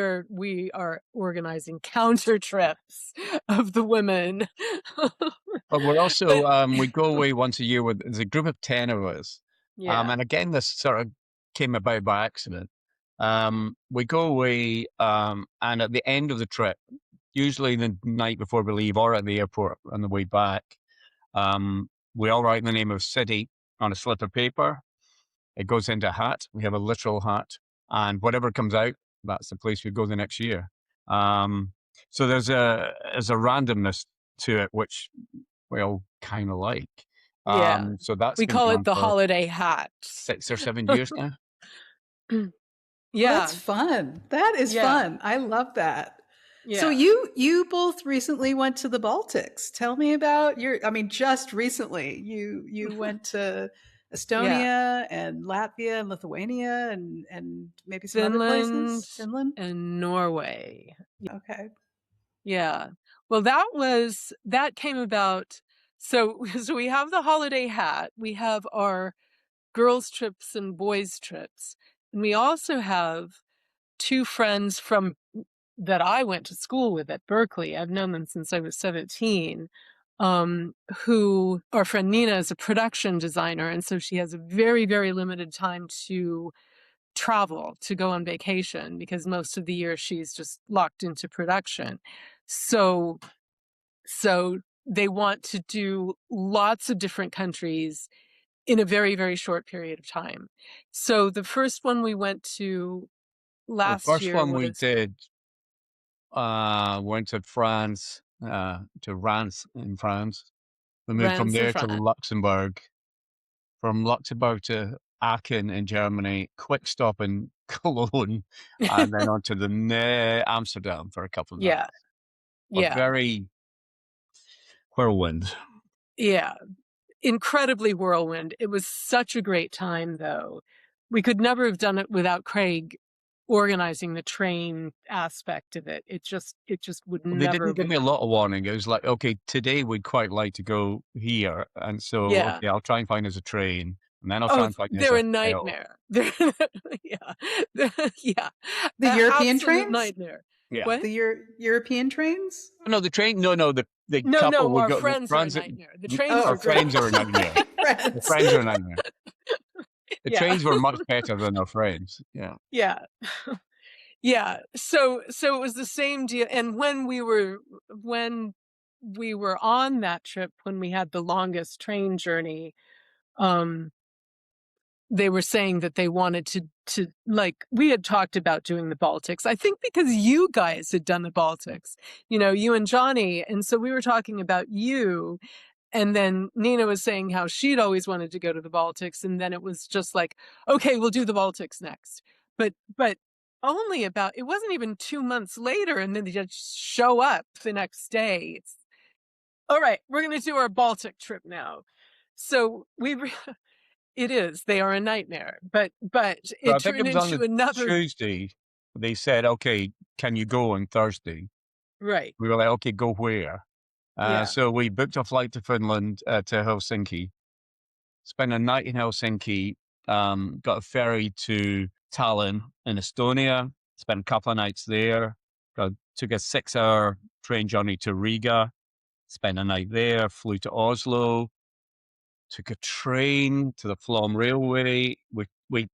Speaker 1: are organizing counter trips of the women.
Speaker 3: But we're also,
Speaker 1: But
Speaker 3: we go away once a year with, there's a group of 10 of us.
Speaker 1: yeah.
Speaker 3: And again, this sort of came about by accident. We go away, and at the end of the trip, usually the night before we leave or at the airport on the way back, we all write the name of a city on a slip of paper. It goes into a hat. We have a literal hat, and whatever comes out, that's the place we go the next year. So there's a randomness to it, which we all kind of like.
Speaker 1: Yeah.
Speaker 3: So that's
Speaker 1: We
Speaker 3: going to
Speaker 1: call
Speaker 3: go
Speaker 1: it
Speaker 3: on
Speaker 1: the
Speaker 3: for
Speaker 1: holiday hat.
Speaker 3: 6 or 7 years now.
Speaker 2: well, that's
Speaker 1: Yeah.
Speaker 2: fun. That is
Speaker 1: Yeah.
Speaker 2: fun. I love that. So
Speaker 1: Yeah.
Speaker 2: you both recently went to the Baltics. Tell me about I mean, just recently you went to
Speaker 1: Yeah.
Speaker 2: Estonia and Latvia and Lithuania and maybe some other
Speaker 1: Finland
Speaker 2: places. Finland.
Speaker 1: and Norway.
Speaker 2: Okay.
Speaker 1: Yeah. Well, that came about. So we have the holiday hat, we have our girls' trips and boys' trips, and we also have two friends from that I went to school with at Berkeley. I've known them since I was 17. Who our friend Nina is a production designer, and so she has a very, very limited time to travel, to go on vacation, because most of the year she's just locked into production. So they want to do lots of different countries in a very, very short period of time. So the first one we went to
Speaker 3: The
Speaker 1: last
Speaker 3: first
Speaker 1: year
Speaker 3: one we
Speaker 1: was
Speaker 3: did went to France, to Reims in France. We moved from
Speaker 1: Rennes in
Speaker 3: there to
Speaker 1: France.
Speaker 3: Luxembourg, from Luxembourg to Aachen in Germany, quick stop in Cologne, and then on to the Amsterdam for a couple of
Speaker 1: Yeah,
Speaker 3: nights. A
Speaker 1: yeah,
Speaker 3: very whirlwind.
Speaker 1: yeah. Incredibly whirlwind. It was such a great time, though. We could never have done it without Craig organizing the train aspect of it. It just would
Speaker 3: They
Speaker 1: never
Speaker 3: didn't
Speaker 1: have
Speaker 3: give me a
Speaker 1: worked.
Speaker 3: lot of warning. It was like, okay, today we'd quite like to go here, and so
Speaker 1: Yeah.
Speaker 3: okay, I'll try and find us a train, and then I'll try
Speaker 1: Oh,
Speaker 3: and find us
Speaker 1: they're
Speaker 3: a
Speaker 1: a
Speaker 3: hotel.
Speaker 1: nightmare. They're, yeah, yeah,
Speaker 2: The European
Speaker 1: absolute
Speaker 2: trains?
Speaker 1: nightmare.
Speaker 3: Yeah.
Speaker 1: What?
Speaker 2: The
Speaker 3: Oh,
Speaker 2: European trains?
Speaker 3: no, the train. No, the
Speaker 1: No,
Speaker 3: couple
Speaker 1: no,
Speaker 3: we
Speaker 1: our
Speaker 3: got
Speaker 1: friends are a
Speaker 3: friends.
Speaker 1: nightmare. The trains
Speaker 2: Oh,
Speaker 3: Our
Speaker 1: are great.
Speaker 3: friends are a nightmare.
Speaker 2: my
Speaker 3: The
Speaker 2: friends.
Speaker 3: friends are a nightmare. The
Speaker 1: Yeah,
Speaker 3: trains were much better than our friends. Yeah.
Speaker 1: yeah. Yeah. So it was the same deal. And when we were on that trip, when we had the longest train journey, um, they were saying that they wanted to like we had talked about doing the Baltics. I think because you guys had done the Baltics, you and Johnny. And so we were talking about you. And then Nina was saying how she'd always wanted to go to the Baltics. And then it was just like, okay, we'll do the Baltics next. But only about, it wasn't even 2 months later. And then they just show up the next day. It's, all right, we're going to do our Baltic trip now. So it is, they are a nightmare, but
Speaker 3: So
Speaker 1: it
Speaker 3: I think it
Speaker 1: turned
Speaker 3: was on
Speaker 1: into
Speaker 3: the
Speaker 1: another,
Speaker 3: Tuesday. They said, okay, can you go on Thursday?
Speaker 1: right.
Speaker 3: We were like, okay, go where?
Speaker 1: Yeah.
Speaker 3: So we booked a flight to Finland, to Helsinki, spent a night in Helsinki, got a ferry to Tallinn in Estonia, spent a couple of nights there, took a 6-hour train journey to Riga, spent a night there, flew to Oslo, took a train to the Flom Railway. We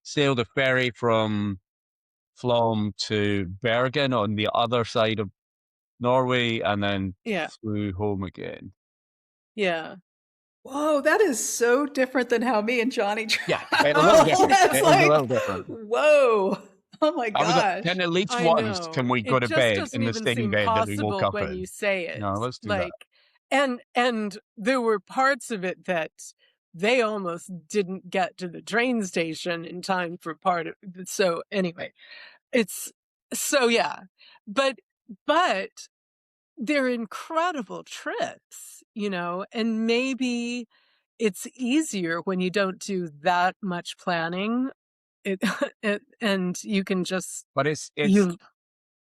Speaker 3: sailed a ferry from Flom to Bergen on the other side of Norway, and then
Speaker 1: Yeah.
Speaker 3: flew home again.
Speaker 1: Yeah.
Speaker 2: Whoa, that is so different than how me and Johnny
Speaker 3: Yeah,
Speaker 2: travel.
Speaker 3: a little different.
Speaker 2: It's
Speaker 3: It is a little
Speaker 2: like,
Speaker 3: different.
Speaker 2: whoa. Oh my
Speaker 3: I was like, then
Speaker 2: gosh.
Speaker 3: at least
Speaker 1: I
Speaker 3: once
Speaker 1: know.
Speaker 3: can we go
Speaker 1: It
Speaker 3: to
Speaker 1: just
Speaker 3: bed
Speaker 1: doesn't
Speaker 3: in the
Speaker 1: even
Speaker 3: same
Speaker 1: seem
Speaker 3: bed that we woke
Speaker 1: possible
Speaker 3: up
Speaker 1: when
Speaker 3: in?
Speaker 1: you say it.
Speaker 3: No, let's do that.
Speaker 1: Like, and there were parts of it that they almost didn't get to the train station in time for part of it. So anyway, it's so yeah. But but they're incredible trips, and maybe it's easier when you don't do that much planning. It, and you can just
Speaker 3: But it's
Speaker 1: you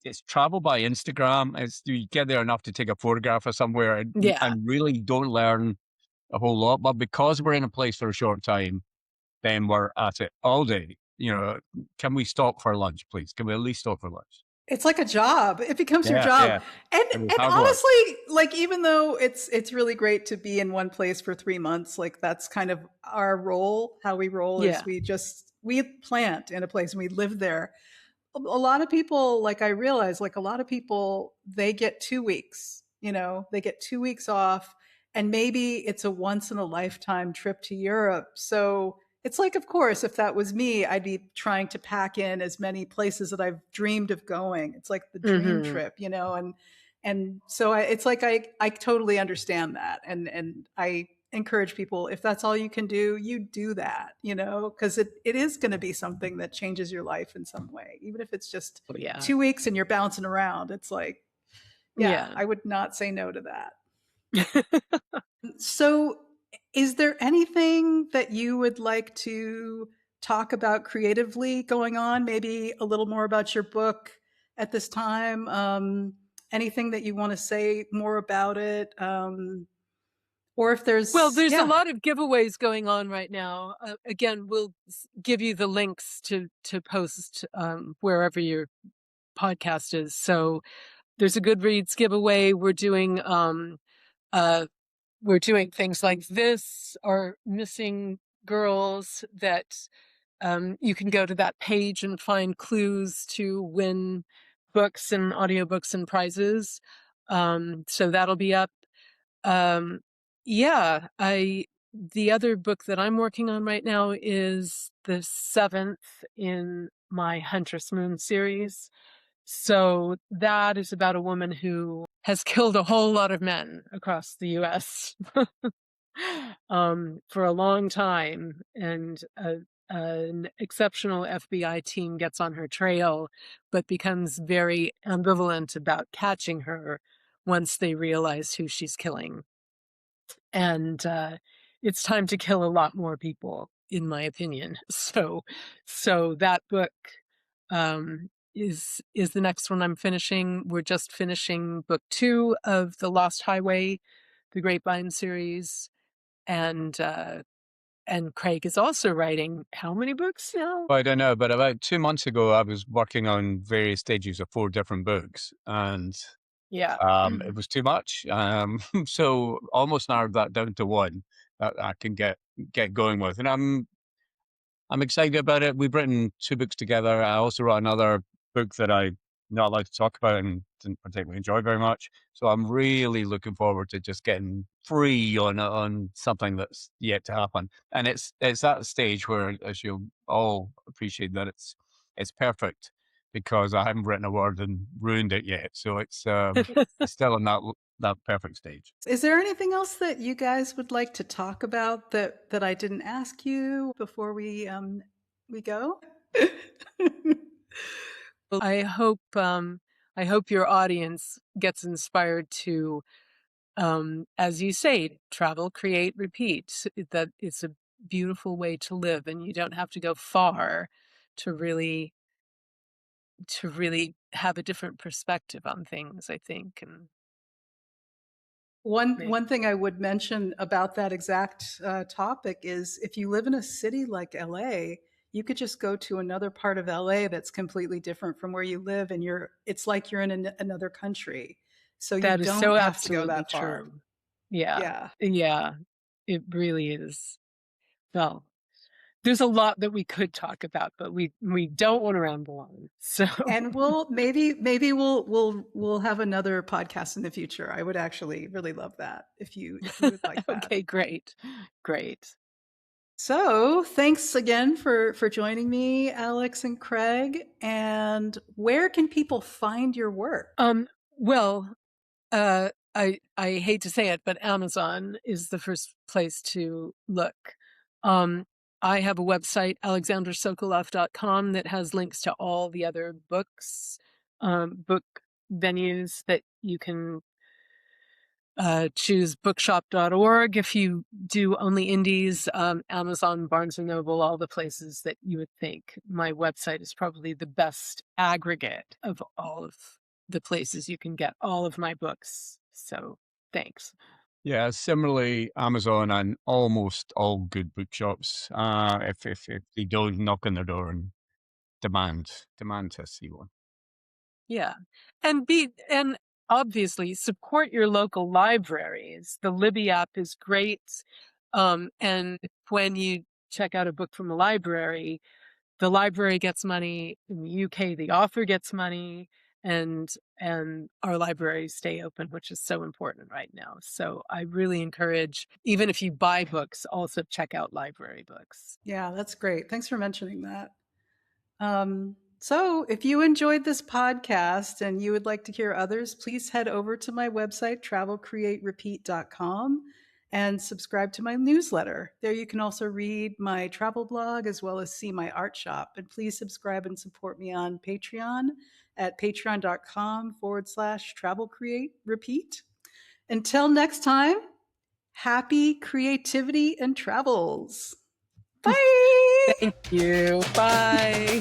Speaker 3: it's travel by Instagram. It's you get there enough to take a photograph of somewhere
Speaker 1: yeah.
Speaker 3: and really don't learn a whole lot. But because we're in a place for a short time, then we're at it all day. Can we stop for lunch, please? Can we at least stop for lunch?
Speaker 2: It's like a job. It becomes your
Speaker 3: Yeah,
Speaker 2: job.
Speaker 3: yeah.
Speaker 2: And
Speaker 3: It was
Speaker 2: and
Speaker 3: hard work.
Speaker 2: honestly, like even though it's really great to be in one place for 3 months, like that's kind of our role. How we roll
Speaker 1: Yeah.
Speaker 2: is we plant in a place and we live there. A lot of people, like I realize, like a lot of people, they get 2 weeks, they get 2 weeks off, and maybe it's a once in a lifetime trip to Europe. So it's like, of course, if that was me, I'd be trying to pack in as many places that I've dreamed of going. It's like the dream
Speaker 1: Hmm.
Speaker 2: trip, and so it's like I totally understand that, and I encourage people, if that's all you can do, you do that, because it is going to be something that changes your life in some way, even if it's just
Speaker 1: Oh, yeah.
Speaker 2: 2 weeks and you're bouncing around. It's like, yeah,
Speaker 1: Yeah.
Speaker 2: I would not say no to that. So is there anything that you would like to talk about creatively going on? Maybe a little more about your book at this time? Anything that you want to say more about it? Or if there's...
Speaker 1: Well, there's a lot of giveaways going on right now. Again, we'll give you the links to post wherever your podcast is. So there's a Goodreads giveaway. We're doing things like this, or missing girls, that you can go to that page and find clues to win books and audiobooks and prizes. So that'll be up. Yeah, the other book that I'm working on right now is the 7th in my Huntress Moon series. So that is about a woman who has killed a whole lot of men across the US for a long time, and an exceptional FBI team gets on her trail, but becomes very ambivalent about catching her once they realize who she's killing. And it's time to kill a lot more people, in my opinion. So that book is the next one I'm finishing. We're just finishing book 2 of the Lost Highway, the Grapevine series, and Craig is also writing how many books now?
Speaker 3: I don't know, but about 2 months ago, I was working on various stages of 4 different books, and
Speaker 1: Yeah.
Speaker 3: it was too much. So almost narrowed that down to 1 that I can get going with, and I'm excited about it. We've written 2 books together. I also wrote another book that I'm not allowed to talk about and didn't particularly enjoy very much. So I'm really looking forward to just getting free on something that's yet to happen. And it's that stage where, as you'll all appreciate, that it's perfect, because I haven't written a word and ruined it yet. So it's still in that perfect stage.
Speaker 2: Is there anything else that you guys would like to talk about that I didn't ask you before we go?
Speaker 1: Well, I hope your audience gets inspired to, as you say, travel, create, repeat. That it's a beautiful way to live, and you don't have to go far to really have a different perspective on things, I think. And
Speaker 2: One thing I would mention about that exact topic is, if you live in a city like LA, you could just go to another part of LA that's completely different from where you live, and it's like you're in another country. So you
Speaker 1: that is so
Speaker 2: don't have to go
Speaker 1: absolutely
Speaker 2: that far.
Speaker 1: true. Yeah.
Speaker 2: Yeah.
Speaker 1: It really is. Well, there's a lot that we could talk about, but we don't want to ramble on. So,
Speaker 2: And maybe we'll have another podcast in the future. I would actually really love that if you would like that.
Speaker 1: Okay, great.
Speaker 2: So thanks again for joining me, Alex and Craig. And where can people find your work?
Speaker 1: Well, I hate to say it, but Amazon is the first place to look. I have a website, alexandrasokoloff.com, that has links to all the other books, book venues that you can choose. Bookshop.org if you do only indies, Amazon, Barnes & Noble, all the places that you would think. My website is probably the best aggregate of all of the places you can get all of my books. So thanks.
Speaker 3: Yeah, similarly, Amazon and almost all good bookshops, if they don't knock on their door and demand to see one.
Speaker 1: Yeah. And obviously support your local libraries. The Libby app is great. And when you check out a book from a library, the library gets money. In the UK, the author gets money, and our libraries stay open, which is so important right now. So I really encourage, even if you buy books, also check out library books.
Speaker 2: Yeah, that's great. Thanks for mentioning that. So if you enjoyed this podcast and you would like to hear others, please head over to my website, travelcreaterepeat.com, and subscribe to my newsletter. There you can also read my travel blog as well as see my art shop. And please subscribe and support me on Patreon at patreon.com/travelcreaterepeat. Until next time, happy creativity and travels. Bye.
Speaker 1: Thank you. Bye.